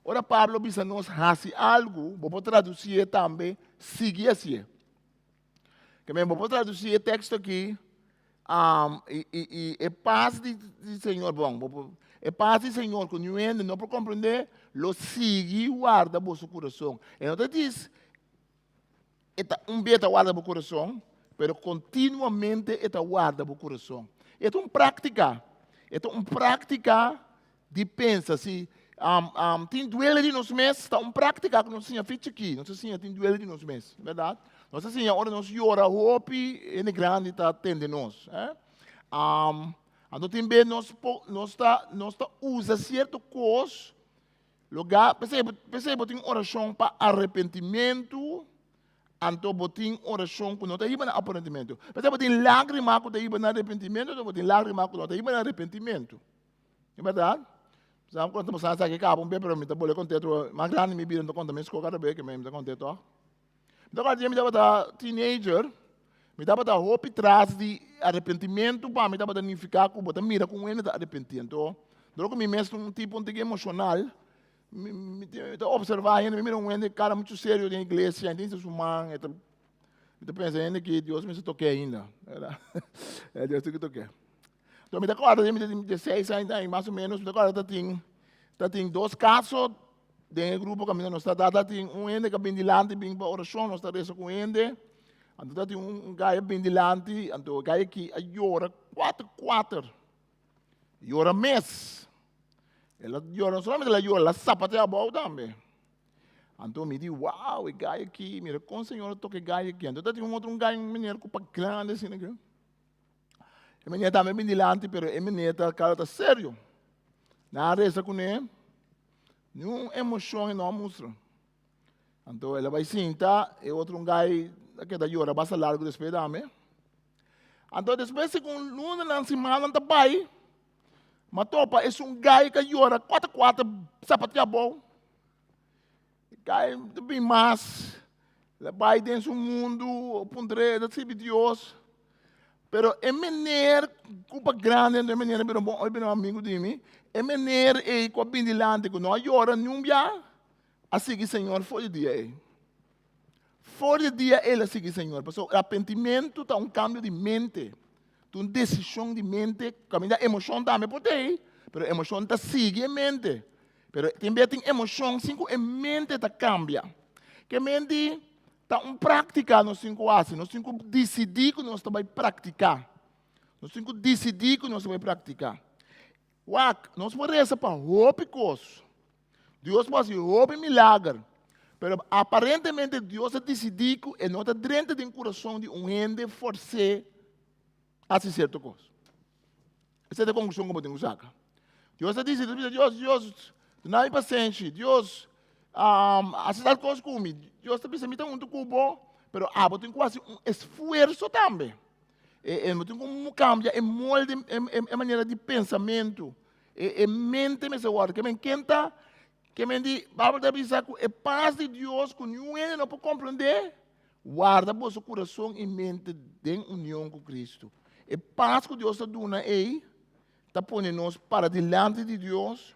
Ora, Pablo diz a nós fazer algo, vou traduzir também, seguir assim. Vou traduzir o texto aqui, e paz do Senhor, bom, é paz do Senhor, que não pode compreender, lo sigue e guarda o seu coração. Então, diz, beta guarda o coração, mas continuamente guarda o coração. É uma prática de pensar. Se tem duelo de nós mesmos, está uma prática que nós tínhamos feito aqui. Nós tínhamos tem duelo de nós mesmos, verdade? Nós tínhamos, agora nós chora, hope, é grande, está atendendo nós. Então, também nós usa certo coisa, lugar, percebe, tem oração para arrependimento. Então, tem oração que não está indo no arrependimento. Mas tem lágrima que está indo no arrependimento, tem lágrima que não está indo no arrependimento. É verdade? Sabe quando você sabe que acaba bem para mim, tá bom, contento, mas grande me vira, não conta mesmo, cada vez que me está contento. Então, quando eu me dava teenager, me dava da roupa e traz de arrependimento, para me dava da ficar com, botar mira com ele da arrependimento. Logo me mesmo um tipo emocional. Observar ainda, me mira um cara muito sério na igreja, entende sua mãe, Eu penso ainda que Deus me toque ainda. É Deus que toque. Então, me acordo, de 16 ainda, mais ou menos, me acordo, tem 2 casos dentro do grupo que nós está tem ende que vem delante, vem para a oração, nós está rezando com ende. Então, tem gajo bem delante, então, o gajo que llora 4. Llora mês. Ela llora, não somente ela llora, ela sapateia a bola também. Então, me diz, uau, o gajo aqui, mira, com o Senhor toca o gajo aqui. Então, tem um gajo, menino, com um grande, assim, né? A menina também bem delante, mas a menina está sério. Na reza com ele, nenhuma emoção não mostra. Então, ela vai sentar, e outro gajo, que está chorando, basta largo depois da me. Então, depois, segundo luna, na semana, está pai. Mas topa, é gajo que chora 4, sapateia bom. Gajo bem mais. Ele vai dentro do mundo, pondré, da cibe Deus. Pero é menino, culpa grande, é menino, é um amigo de mim. É menino, com a bindilante, que não chora nenhum dia. Assim que o Senhor foi o dia. Fora de dia ele segue o Senhor. Porque o arrependimento está cambio de mente. Uma decisão de mente. Caminho da emoção também pode ir. Mas a emoção está sigue a mente. Mas também tem emoção, assim que a mente está cambia. Que a mente está prática nos 5 anos. Nós temos que decidir que nós vamos praticar. Nós temos que decidir que nós vamos praticar. Nós podemos rezar para roupa e coisas. Deus pode fazer roupa e milagre. Mas aparentemente Deus decidiu que não está dentro do coração de gente forçar a fazer certa coisa. Essa é a conclusão que eu tenho que sacar. Deus decidiu, Deus, não é paciente, Deus, assiste as coisas comigo. Deus está pensando muito cubo, mas eu tenho quase esforço também. Eu tenho que cambiar a molde, a maneira de pensamento, a mente, mas agora, que me encanta, que me diz, a Bíblia diz que a paz de Deus, que ninguém não pode compreender, guarda o seu coração e mente em união com Cristo. A paz que Deus está dando aí, está pondo nós para diante de Deus,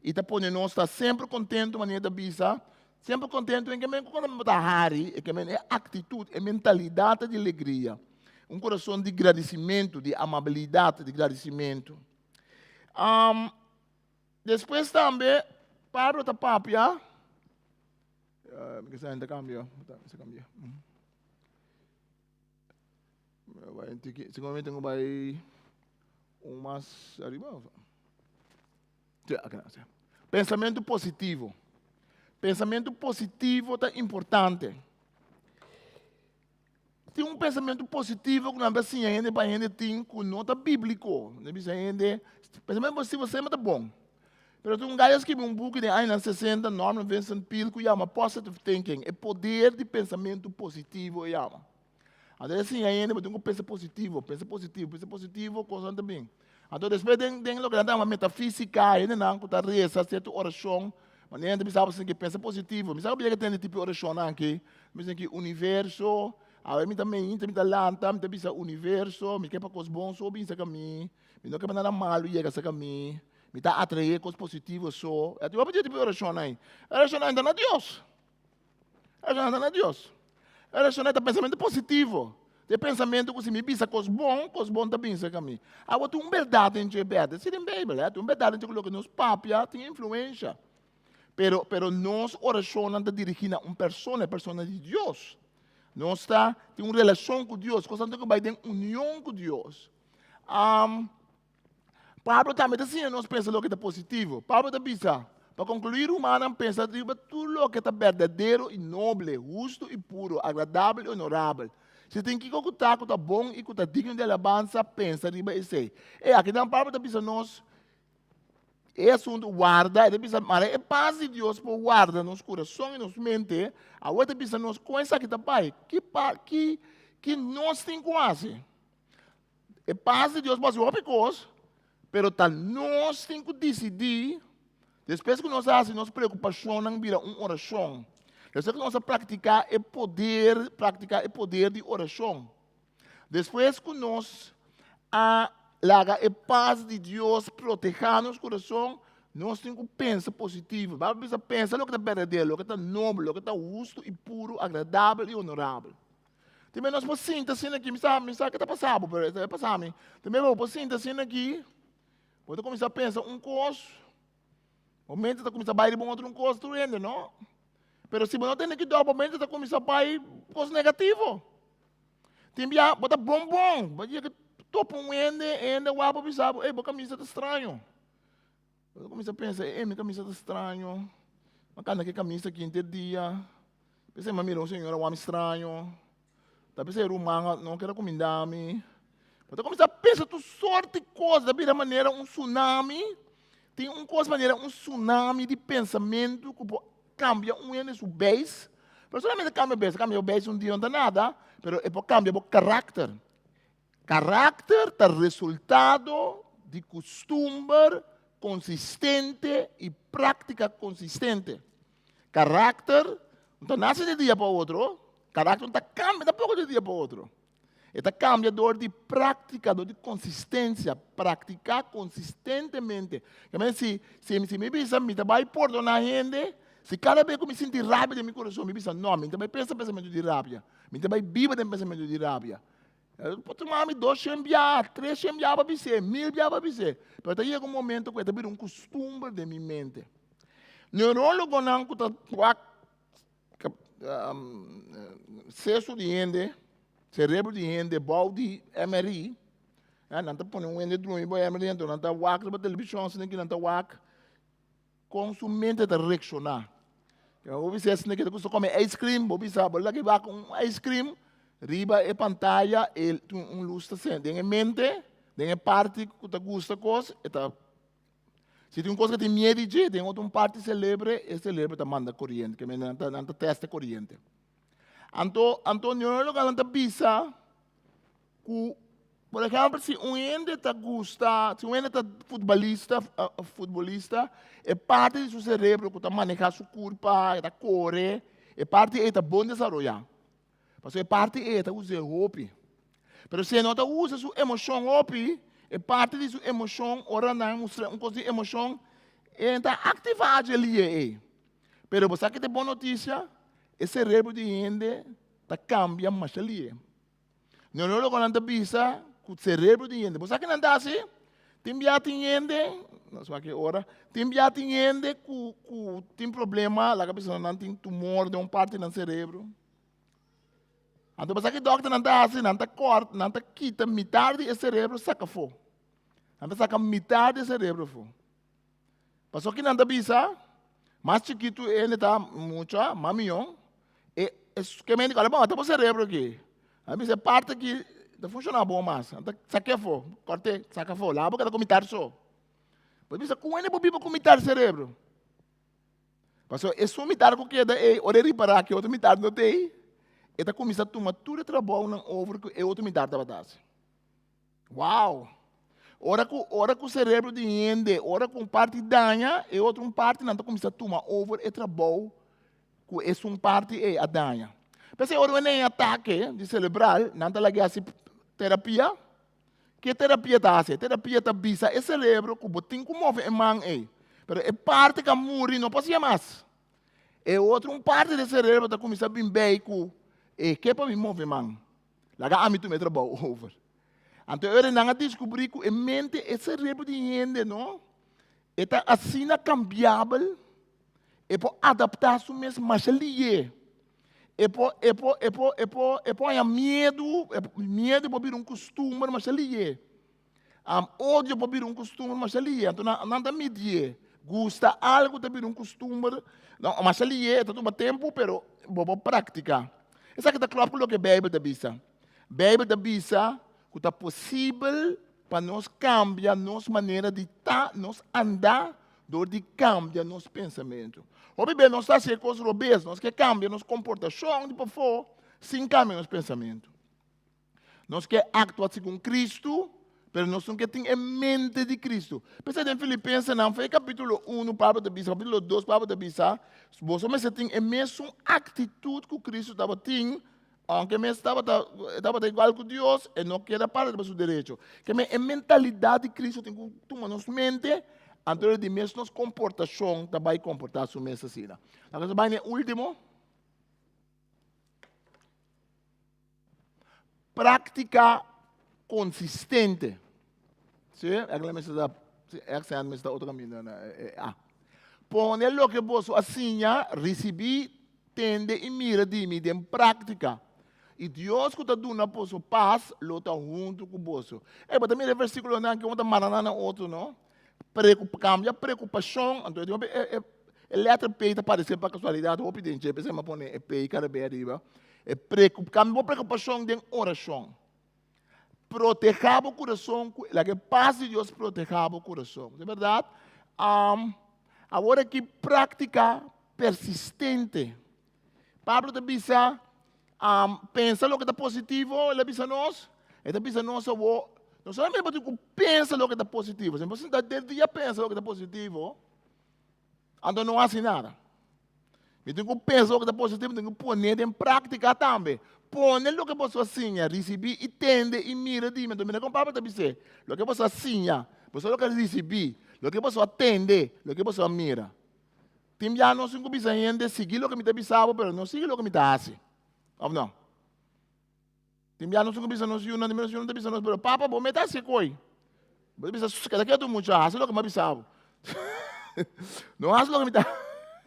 e está pondo nós estar sempre contente com a maneira da vida, sempre contente em que quando está hari, que é atitude, é mentalidade de alegria, um coração de agradecimento, de amabilidade, de agradecimento. Depois também, para o papia, ainda cambiou, seguramente vai mais arriba. Pensamento positivo. Pensamento positivo é importante. Tem um pensamento positivo que não é assim ainda para ainda tem com nota bíblico. Pensamento positivo sempre é bom. Mas tem um gajo que escreveu um book de anos 60, Norman Vincent Peale, que chama Positive Thinking. É poder de pensamento positivo, chama. Então, assim, ainda tem um pensamento positivo, coisa também. Então, depois tem uma metafísica, ainda não, que está reza, certa oração, mas ainda pensava assim que pensa positivo. Mas sabe que tem tipo de oração aqui? Mas que universo, me também, me talanta, me pensa universo, me quer para coisas boas, só pensa que mim, me não quer nada malo, e chega a mim. Me está atraindo coisas positivas só. Eu vou pedir tipo de oração aí. A oração ainda não é Deus. A oração ainda não é Deus. A oração é pensamento positivo. De pensamento que se me pensa coisas boas também pensa que mim. Agora tem uma verdade em verdade. Se tem Bíblia, tem uma verdade em que nos papos tem influência. Pero nós oração não está dirigida a uma pessoa de Deus. Nós tem uma relação com Deus, coisa que vai ter união com Deus. Pablo também assim, nós pensamos que é positivo. Pablo também pensa, para concluir, o humano pensa que tudo o que é verdadeiro e nobre, justo e puro, agradável e honorável. Se tem que escutar que está bom e que está digno de alabança, pensa riba e sei. Aqui não Pablo também pensa nós, é assunto guarda, ele pensa, mas é paz de Deus por guarda nos corações e nos mente. A outra pensa nós, com essa aqui está pai, que nós temos quase. É paz de Deus, mas o outro coisa. Pero nós temos que decidir, depois que nós fazemos, nossa preocupação não vira uma oração. Eu sei que nós praticar é poder de oração. Depois que nós larga a paz de Deus proteger nosso coração, nós temos que pensar positivo. Vamos pensar no que é verdadeiro, no que é nobre, no que é justo e puro, agradável e honorável. Também nós podemos sentar assim aqui, me sabe que está passando, está passando. Também vou sentar assim aqui, pode começar a pensar coisa, momento está começando a bair bom outro coisa, tu ainda, não? Mas se não tem que dar, momento está começando a bair coisa negativa. Tem que botar bom, mas que topa ainda o abo bisabo, minha camisa está estranho. Eu comecei a pensar, minha camisa está estranho, mas cada que camisa aqui inteiro dia, pensei, mas mira, o senhor é um homem estranho. Tapi saya rumah não quero comida-me. Então começar a pensar tu sorte de coisa, da maneira tsunami, tem coisa maneira tsunami de pensamento que cambia ano seu base. Personalmente cambia o base dia não dá nada, mas cambia o caráter. Caráter é resultado de costume consistente e prática consistente. Caráter não nasce de dia para o outro. Caráter não cambia de pouco de dia para o outro. Ele cambia de prática, de consistência. Praticar consistentemente. Se me pensa, me vai perdonar a gente, se cada vez que me sinto rápido no meu coração, me pensa, não, me vai pensar pensamento de rábia. Me vai viver de pensamento de rábia. Eu posso tomar 2 chambiar, 3 chambiar para você, 1000 para você. Mas chega um momento que vai um costume de minha mente. Neurólogo não está cesso de ende, cerebro de ende, bal de MRI, não está pondo ende drone, boy MRI, não está wak, na televisão, se não está wak, consumente está reaccionar. Eu ouvi se assim que você come ice cream, ouvi sabe, lá que vai com ice cream, riba e pantalla, luz está sendo, tem mente, tem parte que você gosta coisa, está. Se tem uma coisa que tem medo de, tem outra parte celebre, e celebre está manda corrente, que não está testa corrente. Então, neurólogo não está bisa, por exemplo, se ende está gosta, se ende está futebolista, é parte do seu cérebro que está manejar sua curva, está correr, é parte está bom desenvolver. Porque é parte está usar roupa. Mas se não está usa sua emoção roupa, é parte de sua emoção, ora não mostra uma coisa de emoção, está ativada ali. Mas você que tem boa notícia, o cérebro de ende está cambia mais ali. Neurólogo não está bisa, o cérebro de ende. Você que não está assim, tem biata ende, não sei que hora, tem biata ende que tem problema, lá que a pessoa não tem tumor de uma parte do cérebro. Então, você que doctor não está assim, não está corta, não está quita metade do cérebro, saca fora. Não está saca metade do cérebro fora. Passou que não está bisa, mais chiquito ele está muito, mamião, e que me diz, olha, bom, está o cérebro aqui. A minha parte aqui, está funcionando bom, mas, saca fora, corte, saca fora, lá, porque está com metade só. Mas você, como ele pode com metade do cérebro? Passou, é só metade que é, olha reparar que outra metade não tem. Ele começa a tomar tudo o trabalho na obra que é outra metade da batata. Uau! Ora que o cérebro de ende, ora com parte danha, e outra parte não começa a tomar over e trabalho que é uma parte é a danha. Mas ora nem ataque de cerebral, não está lá assim terapia. Que terapia está assim? Terapia está bisa é cérebro que botem como move em mão é. Mas é parte que morre não pode ser mais. É outra parte do cérebro está começando a bem bem que para me mover mão. Lá a mim tu me trabalho over. Então eu não descobri que a mente é cérebro de gente, não? Está assim cambiável. É para adaptar-se mesmo mais ali. É para medo para vir um costume mais ali. Ódio para vir um costume mais ali. Então não dá medo. Gusta algo para vir um costume, não, mas ali está todo tempo, pero vou praticar. Isso aqui está claro com o que a Bíblia está bisa. A Bíblia está bisa que está possível para nós cambiar nossa maneira de estar, nós andar, de cambiar nosso pensamento. Ou bem, nós estamos com coisas obesas, nós queremos cambiar nossa comportação, depois for, sem cambiar nosso pensamento. Nós queremos actuar segundo Cristo, mas nós não queremos ter a mente de Cristo. Pensa em Filipenses, não, foi capítulo 1, palavra da bisa, capítulo 2, palavra da bisa, você tem a mesma atitude que Cristo estava tendo, aunque mesmo estava igual com Deus, e não queria parar do seu direito. Que a mentalidade de Cristo tem que tomar nossa mente, então de mesmo nossa comportação também comportar-se mesmo assim. Agora, vai no último. prática consistente. Sim? Essa é outro caminho. Poner lo que você assinar, receber, tende e mira de mim em prática. E Deus que está dando a você paz, lo está junto com você. É, mas também o versículo não que ontem maranana outro, não? Cambia preocupação. Então, letra P está parecendo para casualidade. Eu pedi que você me põe P e cara bem arriba. Cambia preocupação de oração. Proteger o coração, a que paz de Deus proteger o coração. É verdade? Agora que prática persistente. Pablo te diz, pensa no que está positivo, ele diz a nós, ele diz a nós, não solamente que pensa no que está positivo, se você desde dia pensa no que está positivo, então não faz nada. Eu tenho que pensar no que está positivo, tenho que pôr em prática também. Põe o que você assina, receber e tende e mira de mim. Então, como Pablo te diz, o que você assina, você não quer receber, o que você atende, o que você mira. Tem já não se começa a seguir o que me está pensando, mas não seguir o que me está fazendo. Ou não? Tem já não se começa a seguir uma dimensão, não está pensando, mas papa, vou meter esse coi. Você pensa, cada que é do mundo, faz o que me pensava. Não faz o que me está.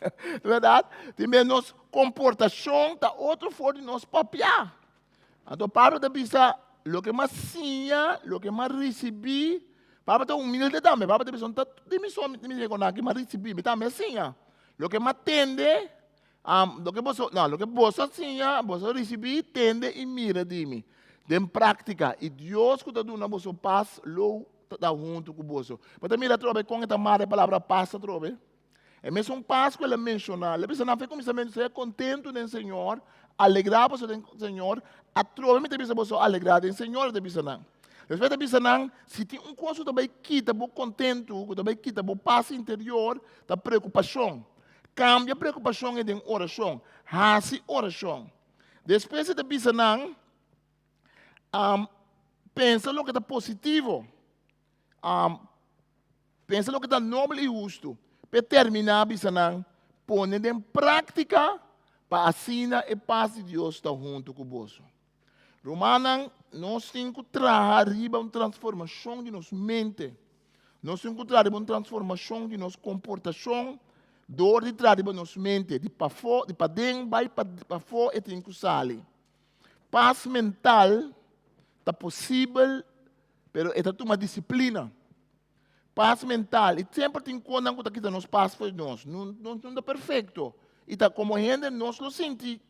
É verdade? Tem menos comportação, está outro fora de nós papiar. Então, Pablo está pensando, o que mais sinha, o que mais recebi, Pablo está humilde também. Pablo está pensando, o que mais recebi, mas também sinha. O que mais tende, o que você sinha, você recebi, tende e mira de mim. Em prática, e Deus que está dando a você paz, lo está junto com você. Mas também, com essa palavra paz, é mesmo paz que ele menciona. Ele pensa, não foi como se ser contento no Senhor, alegrar-se no Senhor, a troca, me pensa você alegrar no Senhor, ele pensa não. Depois ele pensa não, se tem um coisa também que está contento, que também que está paz interior, da preocupação. Cambia a preocupação em oração, hace oração. Depois ele pensa não, pensa no que está positivo, pensa no que está nobre e justo. Para terminar, põe em prática para assim a paz de Deus estar junto com você. Romanos, nós temos que trazer uma transformação de nossa mente. Nós temos que trazer uma transformação de nossa comportação. Dor de trazer nossa mente, de para dentro, para fora, e tem que sair. Paz mental está possível, mas é uma disciplina. Paz mental, e sempre tem coisa que nos paz para nós, não é perfeito. E tá como gente, nós lo sentimos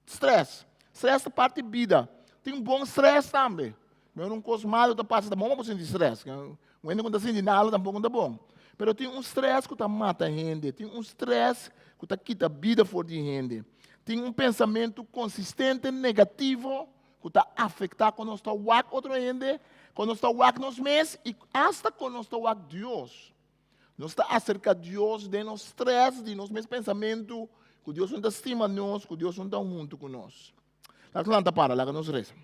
stress. Stress é parte da vida. Tem um bom stress também. Mas não coisa mal, tá passa, tá bom para sentir stress. Não é quando sente nada, tampouco tá bom. Mas tem um stress que tá mata a gente, tem um stress que tá quita a vida fora de gente. Tem um pensamento consistente negativo que tá afetando quando nós está outra gente. Quando nós estamos aqui nos meses e até quando nós estamos aqui Deus. Nós estamos acerca de Deus, de nosso estresse, de nosso mesmo pensamento, que Deus não estima nós, que Deus não está junto com nós. Lá que não para, lá que nós reza.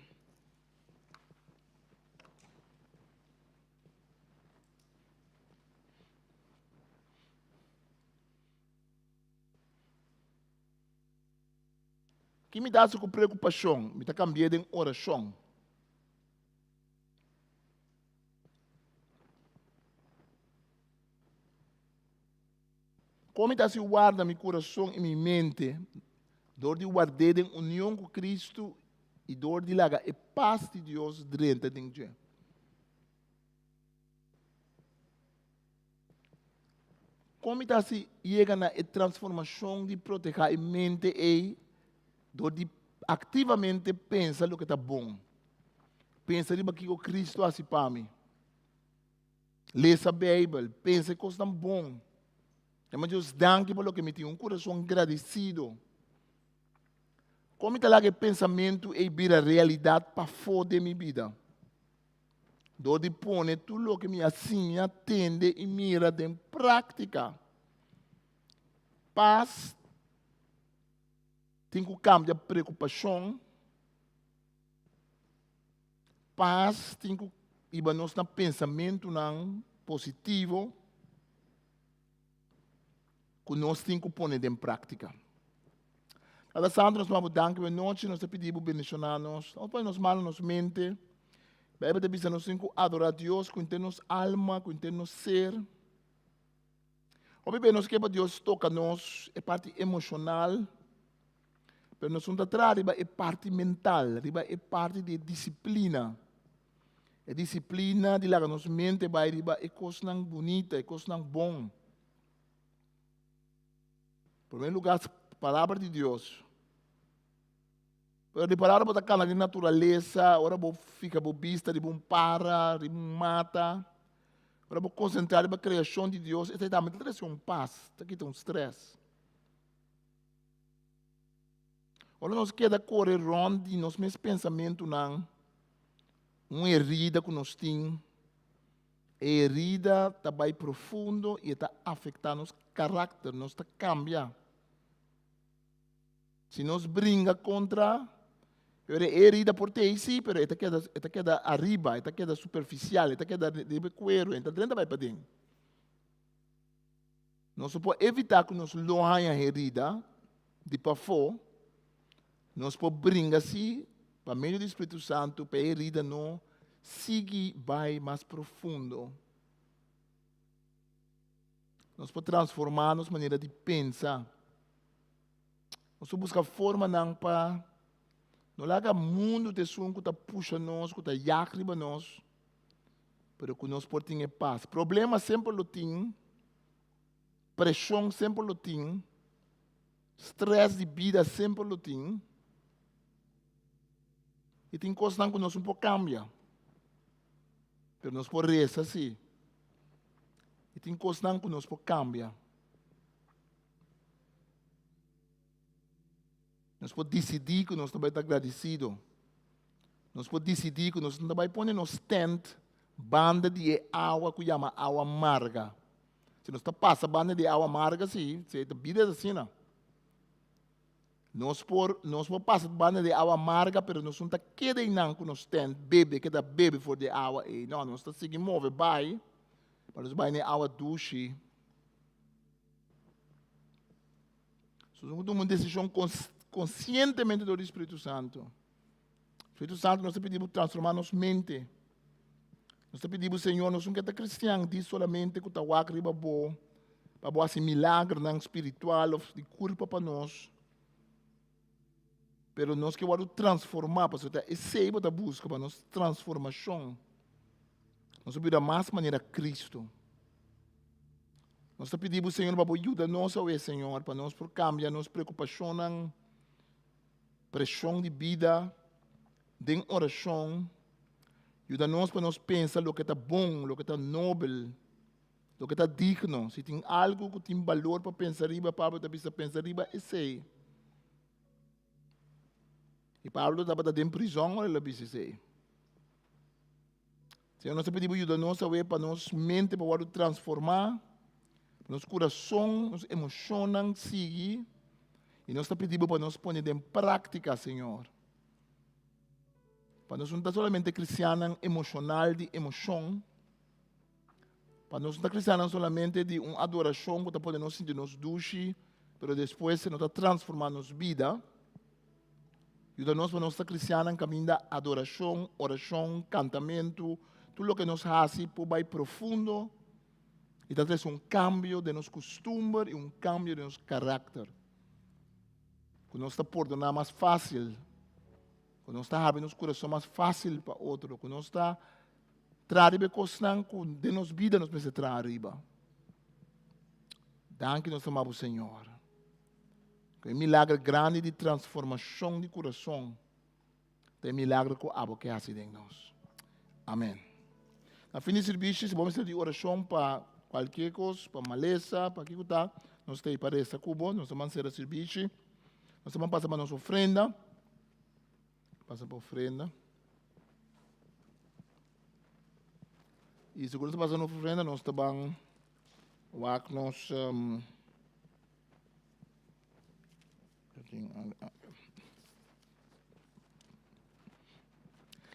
Que me dá com preocupação, me está cambiando em oração. Como está se guarda meu coração e minha mente, dor de guardar em união com Cristo e dor de lagar a paz de Deus dentro de mim. Como está se chega na transformação de proteger a mente e dor de ativamente pensar o que está bom. Pensa em que o Cristo faz para mim. Lê a Bíblia, pensa em coisas tão bom. Mas Deus danke por lo que me tem um coração agradecido. Como está lá que pensamento e vira realidade para fora de minha vida. Dou de pôr tudo o que me assim atende e mira em prática. Paz. Tem que cambiar preocupação. Paz. Tem que ir para nosso pensamento positivo. Que nós temos que pôr em prática. Alla Santo nós vamos danke per noite, nós pedimos bendicionar-nos. Nós põe nos manos, nos mente. Bíblia te diz nós adorar a Deus com nos alma, com nos ser. O Bíblia nos quer Deus toca nós, é parte emocional. Mas nós não tratamos é parte mental, é parte de disciplina. A disciplina de lá nos mente vai é coisa bonita, é coisa bom. Em primeiro lugar, a palavra de Deus. Pero de palavra para cá na natureza, ora vou ficar vista, de bom para, de bom mata. Ora vou concentrar na criação de Deus. Isso também traz paz, aqui tem stress. Ora nós queda correr ronde de nos mesmos pensamentos não. Uma herida que nós temos, a herida está bem profundo e está afetando nosso caráter, nós está cambia. Se nós brinca contra, a herida por ter sim, mas esta queda arriba, esta queda superficial, esta queda de cuero, então dentro vai para dentro. Nós podemos evitar que nós lohanha a herida de para fora, nós podemos brincar assim, para meio do Espírito Santo, para a herida não seguir vai mais profundo. Nós podemos transformar nossa maneira de pensar. Nós buscamos forma não para não larga mundo de som que está puxa nós, que está jacriba nós, para que nós podemos ter paz. Problema sempre lo tem, pressão sempre lo tem, stress de vida sempre lo tem. E tem coisas que nós não podemos cambiar. Mas nós podemos rezar assim. E tem coisas que nós podemos cambiar. Nós podemos decidir que nós também estamos agradecidos. Nós podemos decidir que nós também põe nos tent banda de água que chama água amarga. Se nós passa banda de água amarga, sim, se a vida é assim, não. Nós podemos passar banda de água amarga, mas nós não estamos querendo que nós temos bebe, que bebe for de água. Não, nós estamos seguindo mover, vai, mas nós vamos na água duche. Nós vamos tomar uma decisão conscientemente do Espírito Santo. O Espírito Santo nós pedimos transformar nossa mente. Nós pedimos, Senhor, nós não queremos cristianos diz solamente que o Tawak riba bom, para fazer milagre espiritual, de culpa para nós. Pero nós queremos transformar, para esse é a busca para nossa transformação. Nós pedimos mais maneira Cristo. Nós pedimos, Senhor, para ajudar-nos, Senhor, para nós cambiar nossa preocupação, pressão de vida, de oração. Ajuda-nos para nós pensar o que está bom, o que está nobre, o que está digno. Se tem algo que tem valor para pensar riba, Pablo está pensar riba, esse é. E Pablo estava em prisão, ele disse. Senhor, nós pedimos ajuda-nos para nossa mente, para transformar, para nosso coração, nossa emoção, seguir. E nós pedimos para nós pôr em prática, Senhor. Para nós não estar solamente cristiano emocional, de emoção. Para nós não estar cristiano solamente de uma adoração, que podemos sentir nos duche, mas depois se nós está transformando nossa vida. Ajuda-nos para nós estar cristiano em caminho da adoração, oração, cantamento, tudo o que nos faz por mais profundo. E traz cambio de nosso costume e cambio de nosso caráter. Que nós está perdonar mais fácil. Que nós está abrindo nosso coração mais fácil para outro. Que nós está trazendo coisas que de nossa vida nós precisamos trazer. Danke nós amamos o Senhor. Que é um milagre grande de transformação de coração. É um milagre que abo que hace em nós. Amém. Na fim do serviço, se vamos fazer oração para qualquer coisa, para maleza, para aquilo que está, nós temos para essa cubo, nós vamos fazer o serviço. Nós vamos passar para a nossa ofrenda. Passa para a ofrenda. E se você passa na ofrenda, nós também vamos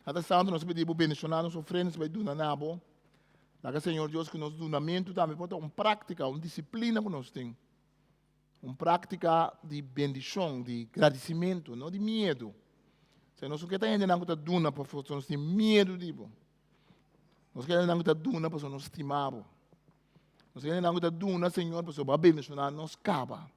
até santo nós pedimos bendicionar nossa ofrenda, se vai doar na nabo. Lá Senhor Deus que nos donamento também pode uma prática, uma disciplina que nós temos. uma prática de bendição, de agradecimento, não de medo. Se nós não queremos não está duna para nós ter medo tipo. Nós queremos não está duna para nós estimar. Nós queremos não está duna, Senhor, para nós bendicionar nos caba.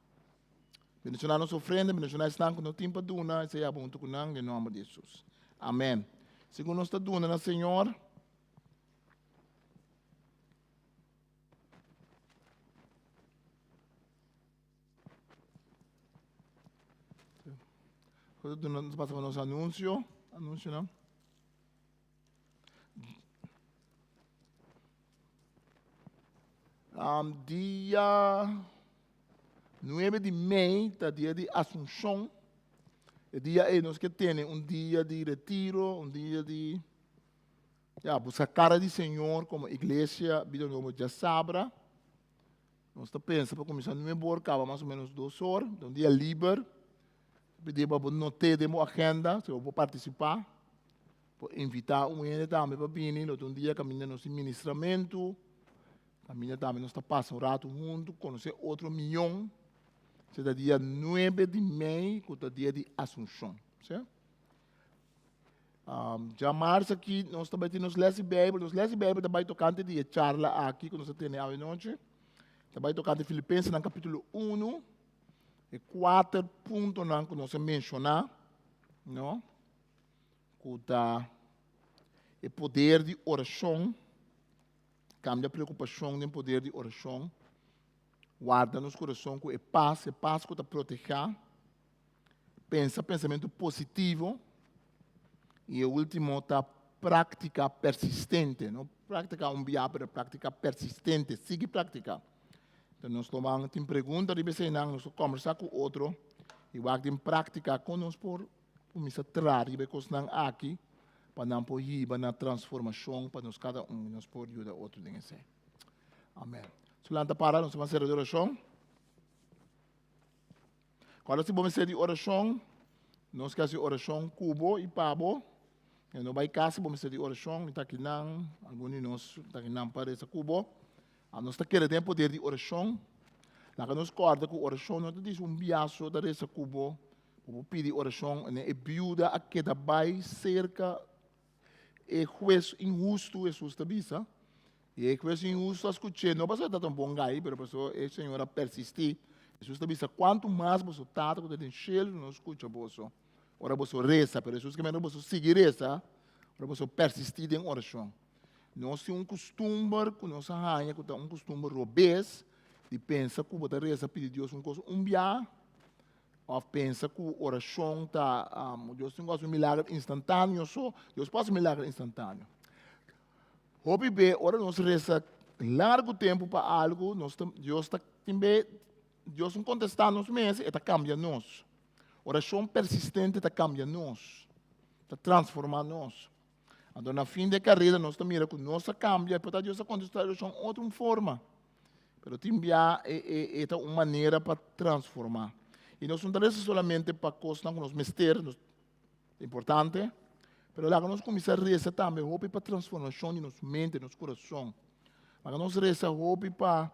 Bendicionar nossa ofrenda, bendicionar esta com o tempo duna, isso é bom tu kunang em nome de Jesus. Amém. Segundo nós está duna na Senhor. Nós passamos nosso anúncio não? Dia 9 de maio, é dia de Assunção. É dia aí nós que temos dia de retiro, dia de buscar a cara do Senhor como igreja, vida nova de Sabra. Nós estamos pensando para começar no mês, acaba mais ou menos 2 horas, um dia livre. Pedimos para notar a agenda, se eu vou participar, para invitar também para vir, um dia caminhar nosso ministramento, caminhar também nós passando um rato junto, conhecer outro milhão, será dia 9 de maio, que é o dia de Assunção, certo? Já março aqui, nós também temos Lesse Bíblia, também tocando de charla aqui, que nós temos à noite, também tocando Filipenses, no capítulo 1, e 4 pontos que nós mencionar, não? Que tá o poder de oração, cambia a preocupação no poder de oração, guarda nos coração com a paz que está proteger, pensamento positivo, e o último está prática persistente, não prática dia, mas prática persistente, siga prática. Então, nós tomamos uma pergunta, nós conversar com outro, e vamos em prática com nós por começar a trazer, e nós aqui, para não ir na transformação, para nós cada nós por ajudar outro. Amém. Se lá para, nós vamos fazer a oração. Quando se vamos fazer a oração, nós queremos oração cubo e pabo. E não vai casa, vamos fazer a oração, está aqui não, alguns de nós está aqui não para esse cubo. Nós está querendo poder de oração. Lá que nós corda com oração, nós diz biaço da esse cubo. Vou pedir oração, e viúda a que da vai cerca e juez injusto é justa bisa. E juez injusto escutei, não passa tão bom gai, mas passou a senhora persistir. Jesus bisa quanto mais você tá com o enchelo, não escuta você. Ora você reza, mas Jesus que não você seguir reza, ora você persistir em oração. Nós temos costume, com nossa rainha, que um costume robês, de pensar que você reza pedir Deus uma coisa biá, ou pensa que a oração está, Deus tem um milagre instantâneo, só Deus faz um milagre instantâneo. Hope bem, ora nós reza largo tempo para algo, Deus está também, Deus não contestar nos meses, está cambiando nós. Oração persistente está cambiando nós, está transformando nós. Então, na fim da carreira, nós também mirando que nossa cambia, porque Deus está contestando a oração de outra forma. Mas também é uma maneira para transformar. E nós não estamos somente para coisas que nos mistérios, é importante, mas lá que nós começamos a rezar também, roupa para transformação de nossa mente, de nosso coração. Mas nós rezamos roupa para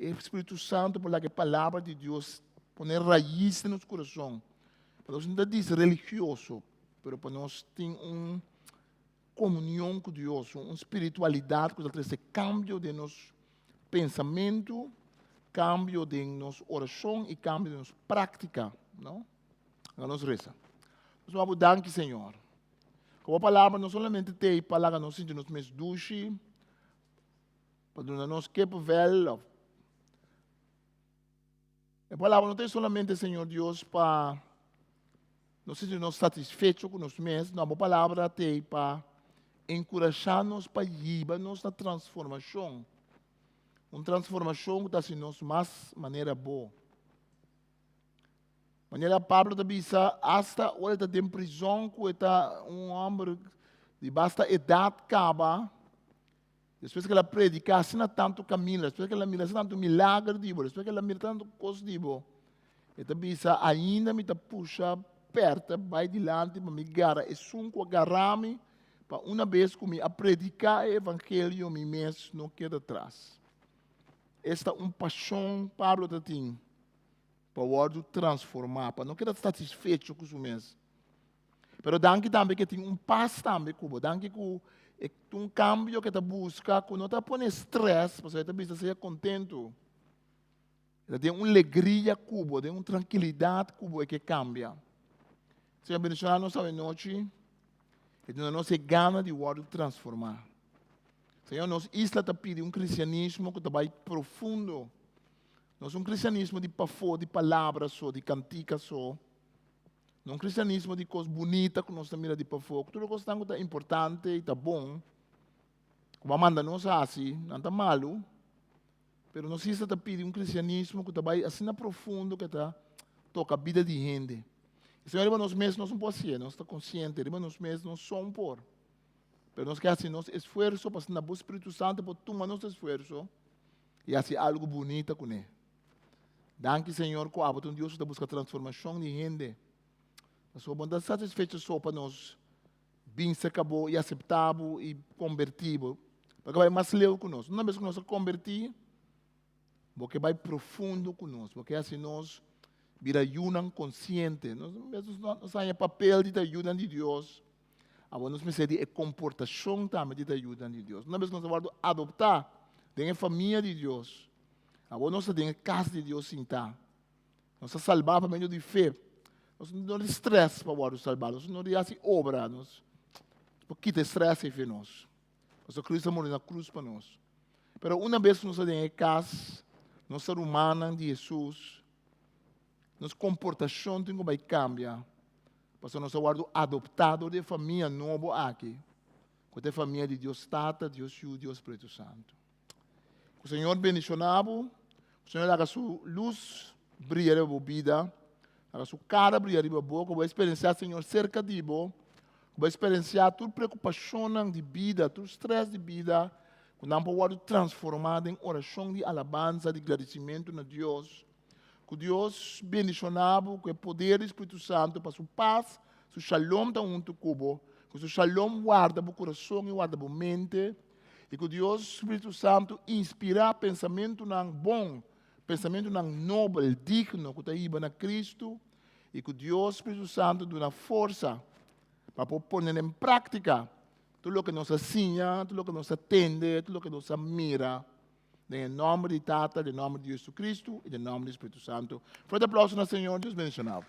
o Espírito Santo, para que a palavra de Deus poner raiz no nosso coração. Para nós não diz religioso, mas para nós ter comunhão com Deus, uma espiritualidade que traz esse cambio de nosso pensamento, cambio de nossa oração e cambio de nossa prática, não? Nós reza. Nós vamos dar aqui, Senhor. Com a palavra, não somente tem palavra, nós sentimos mais duche, para nós que velho. A palavra não tem somente, Senhor Deus, para nós sentirmos satisfeitos com nós mesmos, não, a palavra tem para encorajar-nos para ir-nos na transformação. Uma transformação que está sendo mais maneira boa. Maneira Pablo da bisa, hasta hora está em prisão, que está homem de basta idade acaba. Depois que ela predica, assina tanto caminho, depois que ela mira tanto milagre, depois que ela mira tanto coisa, esta bisa ainda me puxa perto, vai adiante, para me agarrar, e sunco agarrar-me, para uma vez que me a predicar o evangelho, me mesmo não queda atrás. Esta é uma paixão Pablo tem para o transformar, para não quedar satisfeito com isso mesmo. Pero danke também que tem paz também, Cuba. Danke que um cambio que está busca, que não está pondo estresse, para você está ser contento. Tem uma alegria, Cuba, tem uma tranquilidade, Cuba, que cambia. Senhor, abençoar nós esta noite, e nós se gana de o transformar. Senhor, nós isla está pedindo cristianismo que está bem profundo. Nós cristianismo de pafô, de palavras só, de canticas só. Não cristianismo de coisas bonitas que nós também de pafô. Tudo que está importante e está bom. Como manda nós assim, não está malo. Pero nós está pedindo cristianismo que está bem assim profundo, que está toca a vida de gente. Senhor, nós mesmos não somos assim, nós estamos conscientes, nós mesmos não somos por. Mas nós queremos nosso esforço para ser o Espírito Santo, para tomar nosso esforço e fazer algo bonito com ele. Danke, Senhor, que a Deus está buscando transformação de gente. Nós somos satisfeitos só para nós bem se acabou e aceitável e convertível. Porque vai mais leu conosco. Não é mesmo que nós convertir, porque vai profundo conosco. Porque assim nós vira ayunan consciente. Nós temos papel de ajuda de Deus. Agora nós precisamos de comportação também de ajuda de Deus. Não é mesmo que nós vamos adoptar a família de Deus. Agora nós temos a casa de Deus sentar. Nós temos salvar para meio de fé. Nós não temos estresse para salvar. Nós não temos obra. Nós quita estresse em nós. Nós Cristo morreu na cruz para nós. Mas uma vez que nós temos casa, nossa humana de Jesus, nossa comportação tem que cambiar. Porque nós somos adoptados de família nova aqui. Com a família de Deus Tata, Deus Filho, Deus Espírito Santo. O Senhor bendicionado, o Senhor haga sua luz brilhar na vida, haga sua cara brilhar na boca, vai experienciar o Senhor cerca de você, vai experienciar toda preocupação de vida, todo estresse de vida, quando não pode transformar em oração de alabança, de agradecimento a Deus. Que Deus bendicionado, com o poder do Espírito Santo, para sua paz, seu shalom está junto com que seu shalom guarda o coração e guarda a mente, e que Deus, Espírito Santo, inspira pensamento não bom, pensamento não nobre, digno, que está aí na Cristo, e que Deus, Espírito Santo, dá uma força para pôr em prática tudo o que nos ensina, tudo o que nos atende, tudo o que nos mira. Em nome de Tata, em nome de Jesus Cristo e em nome do Espírito Santo. Forte aplauso ao Senhor, Deus bendicionado.